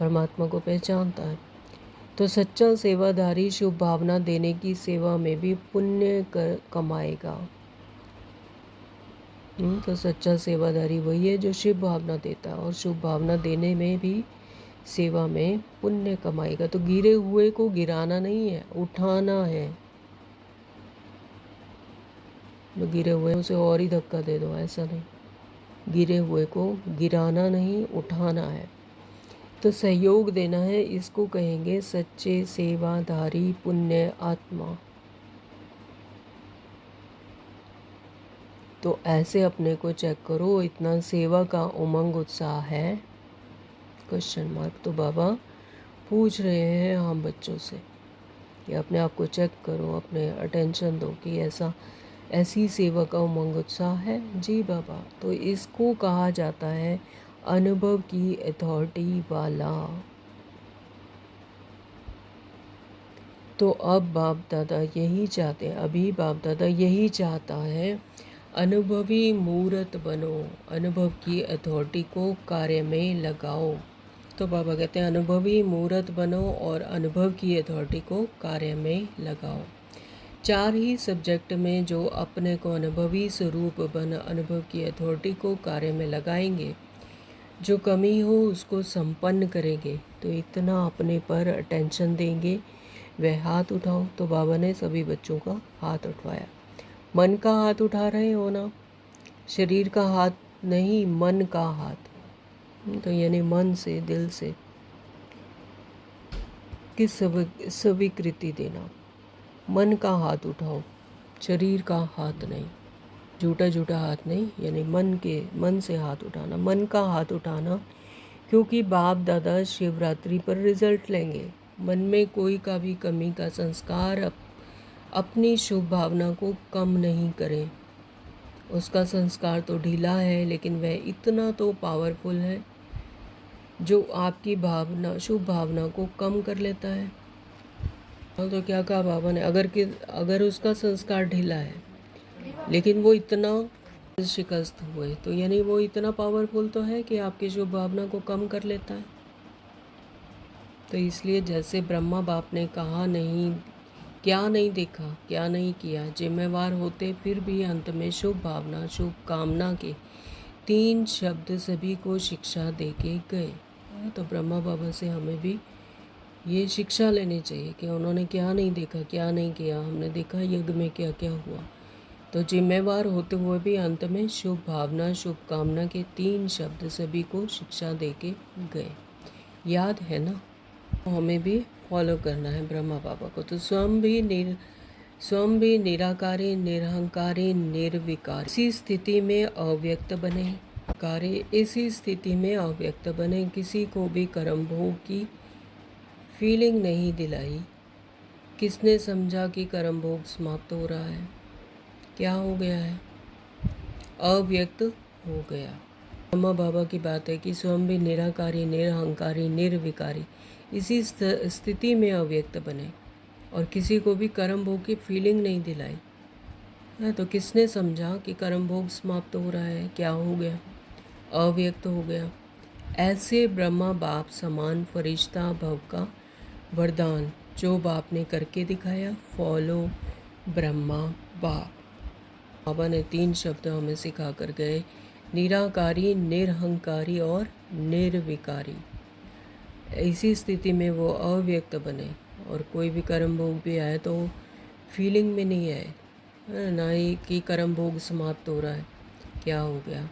परमात्मा को पहचानता है। तो सच्चा सेवाधारी शुभ भावना देने की सेवा में भी पुण्य कमाएगा। तो सच्चा सेवाधारी वही है जो शुभ भावना देता है, और शुभ भावना देने में भी सेवा में पुण्य कमाएगा। तो गिरे हुए को गिराना नहीं है, उठाना है। जो गिरे हुए उसे और ही धक्का दे दो, ऐसा नहीं। गिरे हुए को गिराना नहीं, उठाना है। तो सहयोग देना है, इसको कहेंगे सच्चे सेवाधारी पुण्य आत्मा। तो ऐसे अपने को चेक करो, इतना सेवा का उमंग उत्साह है? Question mark. तो बाबा पूछ रहे हैं हम बच्चों से कि अपने आप को चेक करो, अपने अटेंशन दो कि ऐसी सेवा का उमंग उत्साह है? जी बाबा। तो इसको कहा जाता है अनुभव की अथॉरिटी वाला। तो अब बाप दादा यही चाहते हैं, अभी बाप दादा यही चाहता है, अनुभवी मूर्त बनो, अनुभव की अथॉरिटी को कार्य में लगाओ। तो बाबा कहते हैं अनुभवी मूर्त बनो और अनुभव की अथॉरिटी को कार्य में लगाओ। 4 ही सब्जेक्ट में जो अपने को अनुभवी स्वरूप बन अनुभव की अथॉरिटी को कार्य में लगाएंगे, जो कमी हो उसको संपन्न करेंगे, तो इतना अपने पर अटेंशन देंगे, वह हाथ उठाओ। तो बाबा ने सभी बच्चों का हाथ उठवाया। मन का हाथ उठा रहे हो ना, शरीर का हाथ नहीं, मन का हाथ। तो यानी मन से, दिल से की स्वीकृति देना। मन का हाथ उठाओ, शरीर का हाथ नहीं, झूठा झूठा हाथ नहीं, यानी मन से हाथ उठाना, मन का हाथ उठाना। क्योंकि बाप दादा शिवरात्रि पर रिजल्ट लेंगे। मन में कोई का भी कमी का संस्कार अपनी शुभ भावना को कम नहीं करें। उसका संस्कार तो ढीला है, लेकिन वह इतना तो पावरफुल है जो आपकी भावना, शुभ भावना को कम कर लेता है। तो क्या कहा बाबा ने, अगर उसका संस्कार ढीला है लेकिन वो इतना शिकस्त हुए, तो यानी वो इतना पावरफुल तो है कि आपकी शुभ भावना को कम कर लेता है। तो इसलिए जैसे ब्रह्मा बाप ने कहा, नहीं, क्या नहीं देखा, क्या नहीं किया, जिम्मेवार होते फिर भी अंत में शुभ भावना, शुभ कामना के 3 शब्द सभी को शिक्षा दे के गए। तो ब्रह्मा बाबा से हमें भी ये शिक्षा लेनी चाहिए कि उन्होंने क्या नहीं देखा, क्या नहीं किया। हमने देखा यज्ञ में क्या क्या हुआ। तो जिम्मेवार होते हुए भी अंत में शुभ भावना, शुभ कामना के 3 शब्द सभी को शिक्षा दे के गए। याद है ना? तो हमें भी फॉलो करना है ब्रह्मा बाबा को। तो स्वयं भी निराकारी, निरहंकारी, निर्विकार, इसी स्थिति में अव्यक्त बने। कार्य इसी स्थिति में अव्यक्त बने, किसी को भी कर्म भोग की फीलिंग नहीं दिलाई। किसने समझा कि कर्म भोग समाप्त हो रहा है? क्या हो गया है? अव्यक्त हो गया। ब्रह्मा बाबा की बात है कि स्वयं भी निराकारी, निरहंकारी, निर्विकारी, इसी स्थिति में अव्यक्त बने और किसी को भी कर्म भोग की फीलिंग नहीं दिलाई। तो किसने समझा कि कर्म भोग समाप्त हो रहा है? क्या हो गया? अव्यक्त हो गया। ऐसे ब्रह्मा बाप समान फरिश्ता भव का वरदान जो बाप ने करके दिखाया, फॉलो ब्रह्मा बाप। बाबा ने 3 शब्द हमें सिखा कर गए, निराकारी, निरहंकारी और निर्विकारी। इसी स्थिति में वो अव्यक्त बने और कोई भी कर्म भोग भी आए तो फीलिंग में नहीं आए, ना ही कि कर्म भोग समाप्त हो रहा है, क्या हो गया,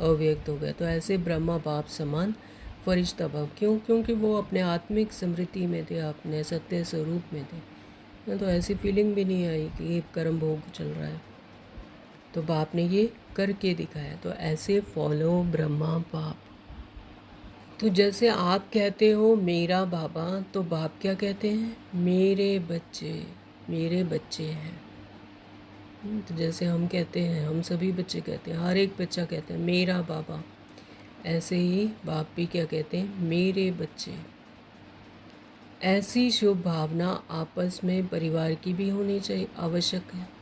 अव्यक्त हो गया। तो ऐसे ब्रह्मा बाप समान फरिश्ता भाव, क्योंकि वो अपने आत्मिक स्मृति में थे, अपने सत्य स्वरूप में थे। तो ऐसी फीलिंग भी नहीं आई कि कर्म भोग चल रहा है। तो बाप ने ये करके दिखाया। तो ऐसे फॉलो ब्रह्मा बाप। तो जैसे आप कहते हो मेरा बाबा, तो बाप क्या कहते हैं? मेरे बच्चे, मेरे बच्चे हैं। तो जैसे हम कहते हैं, हम सभी बच्चे कहते हैं, हर एक बच्चा कहते हैं मेरा बाबा, ऐसे ही बाप भी क्या कहते हैं, मेरे बच्चे। ऐसी शुभ भावना आपस में परिवार की भी होनी चाहिए, आवश्यक है।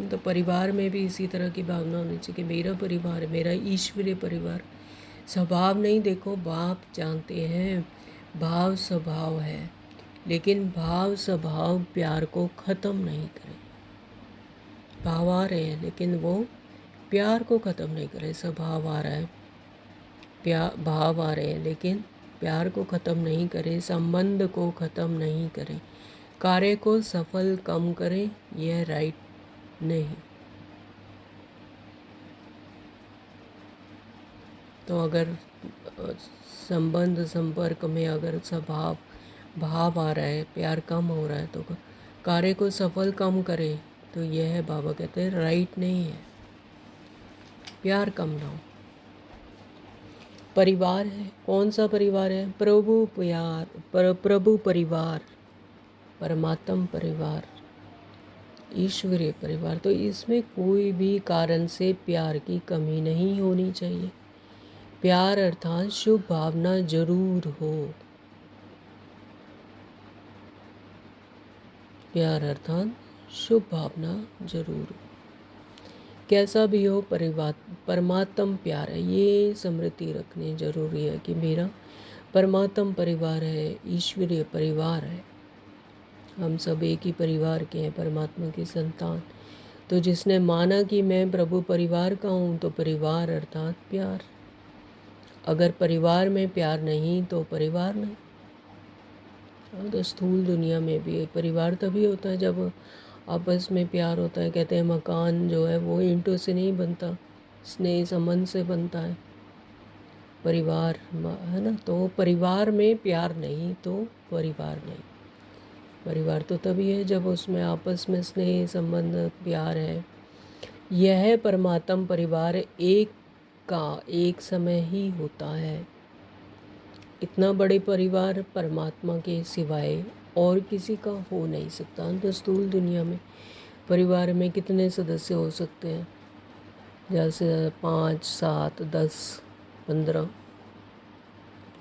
तो परिवार में भी इसी तरह की भावना होनी चाहिए कि मेरा परिवार, मेरा ईश्वरीय परिवार। स्वभाव नहीं, देखो बाप जानते हैं भाव स्वभाव है, लेकिन भाव स्वभाव प्यार को ख़त्म नहीं करे। भाव आ रहे हैं लेकिन वो प्यार को ख़त्म नहीं करे। स्वभाव आ रहा है, भाव आ रहे हैं लेकिन प्यार को ख़त्म नहीं करे, संबंध को ख़त्म नहीं करे, कार्य को सफल कम करे, यह राइट नहीं। तो अगर संबंध संपर्क में अगर स्वभाव भाव आ रहा है, प्यार कम हो रहा है, तो कार्य को सफल कम करे, तो यह बाबा कहते हैं राइट नहीं है, प्यार कम ना हो। परिवार है, कौन सा परिवार है? प्रभु प्यार, प्रभु परिवार, परमात्म परिवार, ईश्वरीय परिवार। तो इसमें कोई भी कारण से प्यार की कमी नहीं होनी चाहिए। प्यार अर्थात शुभ भावना जरूर हो। प्यार अर्थात शुभ भावना जरूर हो। कैसा भी हो, परिवार परमात्म प्यार है, ये स्मृति रखनी जरूरी है कि मेरा परमात्म परिवार है, ईश्वरीय परिवार है। हम सब एक ही परिवार के हैं, परमात्मा की संतान। तो जिसने माना कि मैं प्रभु परिवार का हूँ, तो परिवार अर्थात प्यार। अगर परिवार में प्यार नहीं तो परिवार नहीं। तो स्थूल दुनिया में भी परिवार तभी होता है जब आपस में प्यार होता है। कहते हैं मकान जो है वो ईंटों से नहीं बनता, स्नेह संबंध से बनता है परिवार, है ना। तो परिवार में प्यार नहीं तो परिवार नहीं। परिवार तो तभी है जब उसमें आपस में स्नेह संबंध प्यार है। यह परमात्म परिवार एक का एक समय ही होता है। इतना बड़े परिवार परमात्मा के सिवाय और किसी का हो नहीं सकता। तो स्थूल दुनिया में परिवार में कितने सदस्य हो सकते हैं? जैसे 5, 7, 10, 15,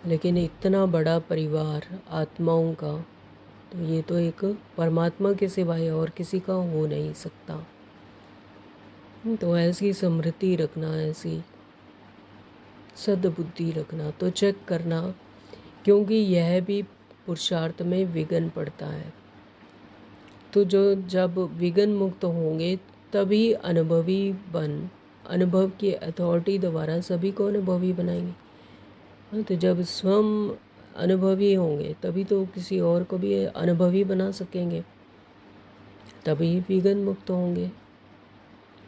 लेकिन इतना बड़ा परिवार आत्माओं का, तो ये तो एक परमात्मा के सिवाय और किसी का हो नहीं सकता। तो ऐसी स्मृति रखना, ऐसी सद्बुद्धि रखना, तो चेक करना, क्योंकि यह भी पुरुषार्थ में विघ्न पड़ता है। तो जो जब विघ्न मुक्त होंगे तभी अनुभव की अथॉरिटी द्वारा सभी को अनुभवी बनाएंगे। तो जब स्वयं अनुभवी होंगे तभी तो किसी और को भी अनुभवी बना सकेंगे, तभी विघ्न मुक्त होंगे।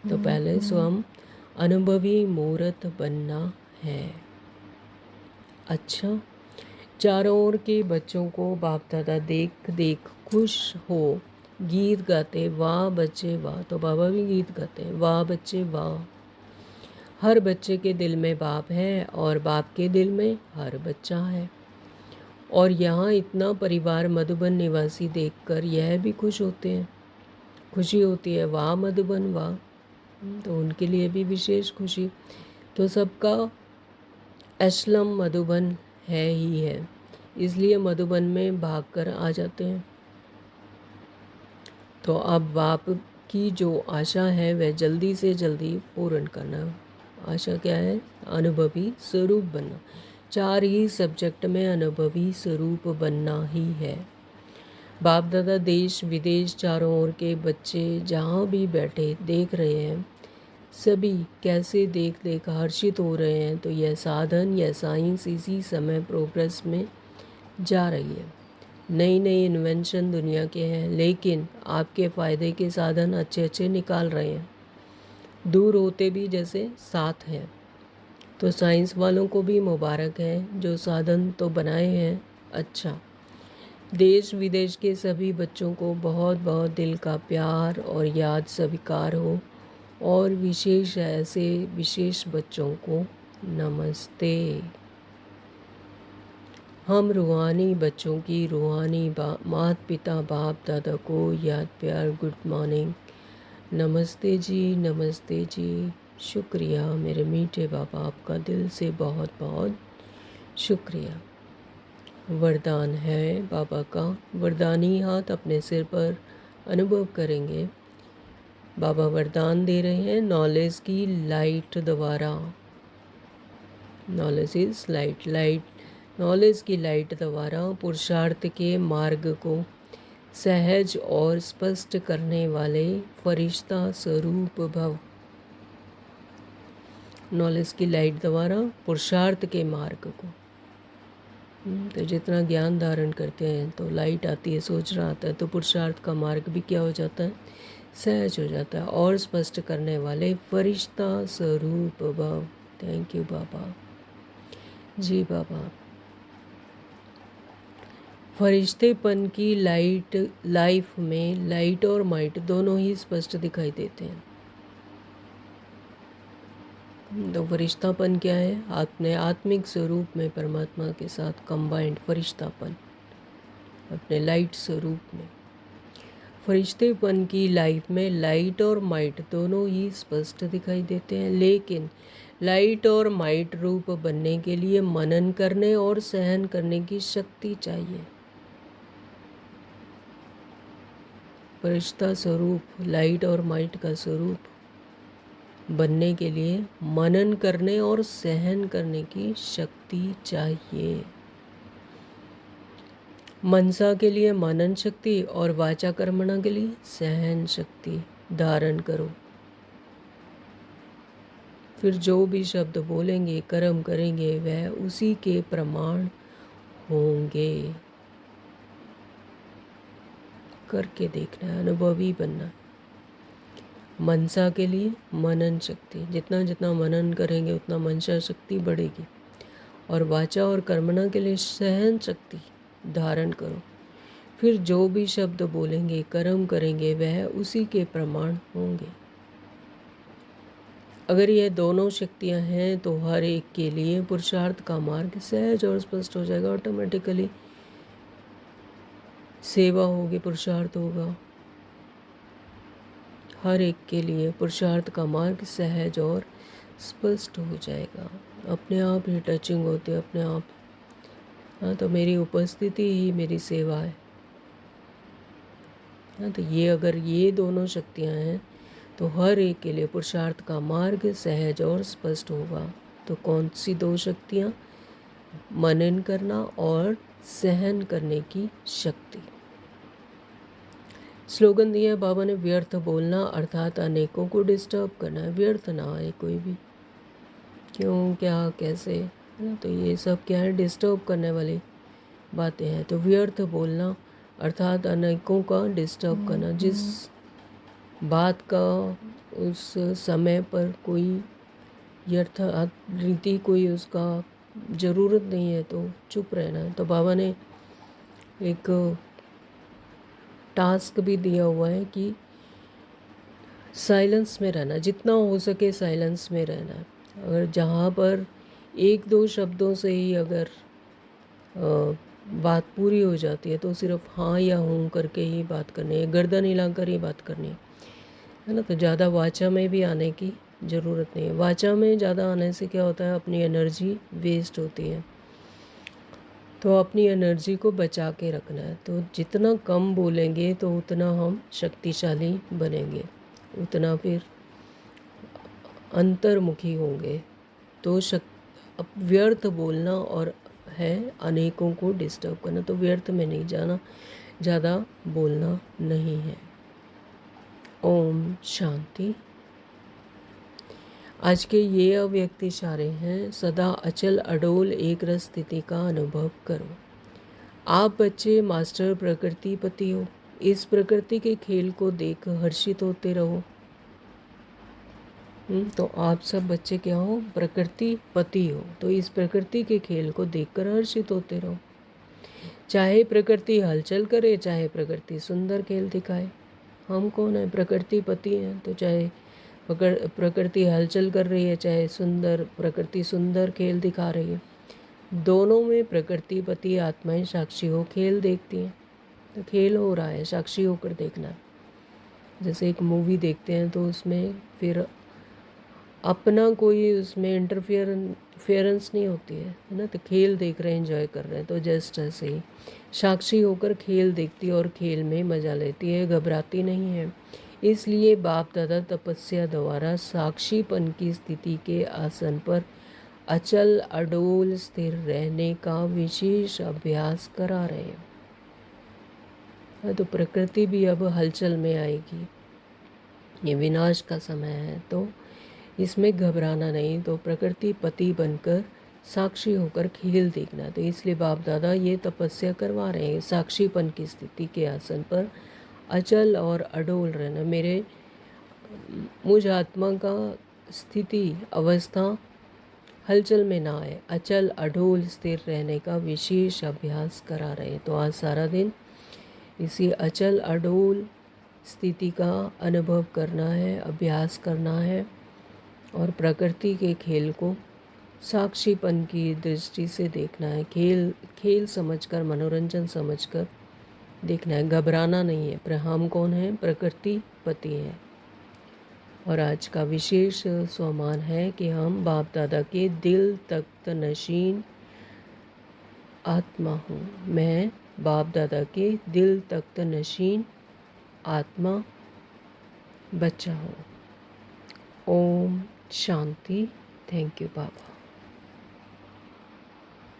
तो पहले स्वयं अनुभवी मूर्त बनना है। अच्छा, चारों ओर के बच्चों को बाप दादा देख देख खुश हो गीत गाते, वाह बच्चे वाह। तो बाबा भी गीत गाते हैं, वाह बच्चे वाह। हर बच्चे के दिल में बाप है और बाप के दिल में हर बच्चा है। और यहाँ इतना परिवार मधुबन निवासी देखकर यह भी खुश होते हैं, खुशी होती है, वाह मधुबन वाह। तो उनके लिए भी विशेष खुशी। तो सबका असलम मधुबन है ही है, इसलिए मधुबन में भागकर आ जाते हैं। तो अब बाप की जो आशा है वह जल्दी से जल्दी पूर्ण करना। आशा क्या है? अनुभवी स्वरूप बनना। 4 ही सब्जेक्ट में अनुभवी स्वरूप बनना ही है। बाप दादा देश विदेश चारों ओर के बच्चे जहाँ भी बैठे देख रहे हैं, सभी कैसे देख देख हर्षित हो रहे हैं। तो यह साधन, यह साइंस इसी समय प्रोग्रेस में जा रही है। नई नई इन्वेंशन दुनिया के हैं, लेकिन आपके फ़ायदे के साधन अच्छे अच्छे निकाल रहे हैं। दूर होते भी जैसे साथ हैं। तो साइंस वालों को भी मुबारक है जो साधन तो बनाए हैं। अच्छा, देश विदेश के सभी बच्चों को बहुत बहुत दिल का प्यार और याद स्वीकार हो। और विशेष ऐसे विशेष बच्चों को नमस्ते। हम रूहानी बच्चों की रूहानी माता पिता बाप दादा को याद प्यार गुड मॉर्निंग, नमस्ते जी, शुक्रिया मेरे मीठे बाबा, आपका दिल से बहुत बहुत शुक्रिया। वरदान है बाबा का, वरदानी हाथ अपने सिर पर अनुभव करेंगे। बाबा वरदान दे रहे हैं नॉलेज की लाइट द्वारा। नॉलेज इज लाइट, नॉलेज की लाइट द्वारा पुरुषार्थ के मार्ग को सहज और स्पष्ट करने वाले फरिश्ता स्वरूप भव। नॉलेज की लाइट द्वारा पुरुषार्थ के मार्ग को, तो जितना ज्ञान धारण करते हैं तो लाइट आती है, सोचना आता है, तो पुरुषार्थ का मार्ग भी क्या हो जाता है, सहज हो जाता है और स्पष्ट करने वाले फरिश्ता स्वरूप भव। थैंक यू बाबा जी। बाबा फरिश्तेपन की लाइट लाइफ में लाइट और माइट दोनों ही स्पष्ट दिखाई देते हैं। तो फरिश्तापन क्या है, अपने आत्मिक स्वरूप में परमात्मा के साथ कंबाइंड फरिश्तापन, अपने लाइट स्वरूप में। फरिश्तेपन की लाइफ में लाइट और माइट दोनों ही स्पष्ट दिखाई देते हैं, लेकिन लाइट और माइट रूप बनने के लिए मनन करने और सहन करने की शक्ति चाहिए। फरिश्ता स्वरूप, लाइट और माइट का स्वरूप बनने के लिए मनन करने और सहन करने की शक्ति चाहिए। मनसा के लिए मनन शक्ति और वाचा कर्मणा के लिए सहन शक्ति धारण करो। फिर जो भी शब्द बोलेंगे, कर्म करेंगे, वह उसी के प्रमाण होंगे। करके देखना है, अनुभवी बनना। मनसा के लिए मनन शक्ति, जितना जितना मनन करेंगे उतना मनसा शक्ति बढ़ेगी। और वाचा और कर्मणा के लिए सहन शक्ति धारण करो। फिर जो भी शब्द बोलेंगे, कर्म करेंगे, वह उसी के प्रमाण होंगे। अगर ये दोनों शक्तियां हैं तो हर एक के लिए पुरुषार्थ का मार्ग सहज और स्पष्ट हो जाएगा। ऑटोमेटिकली सेवा होगी, पुरुषार्थ होगा। हर एक के लिए पुरुषार्थ का मार्ग सहज और स्पष्ट हो जाएगा। अपने आप ही टचिंग होते, अपने आप। हाँ, तो मेरी उपस्थिति ही मेरी सेवा है। हाँ, तो ये अगर ये दोनों शक्तियाँ हैं तो हर एक के लिए पुरुषार्थ का मार्ग सहज और स्पष्ट होगा। तो कौन सी दो शक्तियाँ? मनन करना और सहन करने की शक्ति। स्लोगन दिया है बाबा ने, व्यर्थ बोलना अर्थात अनेकों को डिस्टर्ब करना है। व्यर्थ ना आए कोई भी, क्यों, क्या, कैसे, तो ये सब क्या है, डिस्टर्ब करने वाली बातें हैं। तो व्यर्थ बोलना अर्थात अनेकों का डिस्टर्ब करना। जिस बात का उस समय पर कोई यर्थ रीति कोई उसका ज़रूरत नहीं है तो चुप रहना है। तो बाबा ने एक टास्क भी दिया हुआ है कि साइलेंस में रहना, जितना हो सके साइलेंस में रहना। अगर जहाँ पर एक दो शब्दों से ही अगर बात पूरी हो जाती है तो सिर्फ हाँ या हूँ करके ही बात करनी है, गर्दन हिलाकर ही बात करनी है ना। तो ज़्यादा वाचा में भी आने की ज़रूरत नहीं है। वाचा में ज़्यादा आने से क्या होता है, अपनी एनर्जी वेस्ट होती है। तो अपनी एनर्जी को बचा के रखना है। तो जितना कम बोलेंगे तो उतना हम शक्तिशाली बनेंगे, उतना फिर अंतर्मुखी होंगे। तो व्यर्थ बोलना और है अनेकों को डिस्टर्ब करना। तो व्यर्थ में नहीं जाना, ज़्यादा बोलना नहीं है। ओम शांति। आज के ये अव्यक्त इशारे हैं। सदा अचल अडोल एक रस स्थिति का अनुभव करो। आप बच्चे मास्टर प्रकृति पति हो। इस प्रकृति के खेल को देख हर्षित होते रहो। तो आप सब बच्चे क्या हो, प्रकृति पति हो। तो इस प्रकृति के खेल को देखकर हर्षित होते रहो। चाहे प्रकृति हलचल करे, चाहे प्रकृति सुंदर खेल दिखाए। हम कौन है, प्रकृति पति हैं। तो चाहे प्रकृति हलचल कर रही है, चाहे प्रकृति सुंदर खेल दिखा रही है, दोनों में प्रकृति पति आत्माएं साक्षी हो खेल देखती हैं। तो खेल हो रहा है, साक्षी होकर देखना। जैसे एक मूवी देखते हैं तो उसमें फिर अपना कोई उसमें इंटरफेरेंस नहीं होती है ना, तो खेल देख रहे हैं, एंजॉय कर रहे हैं। तो जस्ट ऐसे ही साक्षी होकर खेल देखती है और खेल में मज़ा लेती है, घबराती नहीं है। इसलिए बाप दादा तपस्या द्वारा साक्षीपन की स्थिति के आसन पर अचल अडोल स्थिर रहने का विशेष अभ्यास करा रहे हैं। तो प्रकृति भी अब हलचल में आएगी, ये विनाश का समय है, तो इसमें घबराना नहीं। तो प्रकृति पति बनकर साक्षी होकर खेल देखना। तो इसलिए बाप दादा ये तपस्या करवा रहे हैं, साक्षीपन की स्थिति के आसन पर अचल और अडोल रहना। मुझ आत्मा का स्थिति अवस्था हलचल में ना आए, अचल अडोल स्थिर रहने का विशेष अभ्यास करा रहे हैं। तो आज सारा दिन इसी अचल अडोल स्थिति का अनुभव करना है, अभ्यास करना है और प्रकृति के खेल को साक्षीपन की दृष्टि से देखना है। खेल समझकर, मनोरंजन समझकर देखना है, घबराना नहीं है। पर हम कौन है? प्रकृति पति हैं। और आज का विशेष स्वमान है कि हम बाप दादा के दिल तख्त नशीन आत्मा हूँ। मैं बाप दादा के दिल तख्त नशीन आत्मा बच्चा हूँ। ओम शांति। Thank you Baba.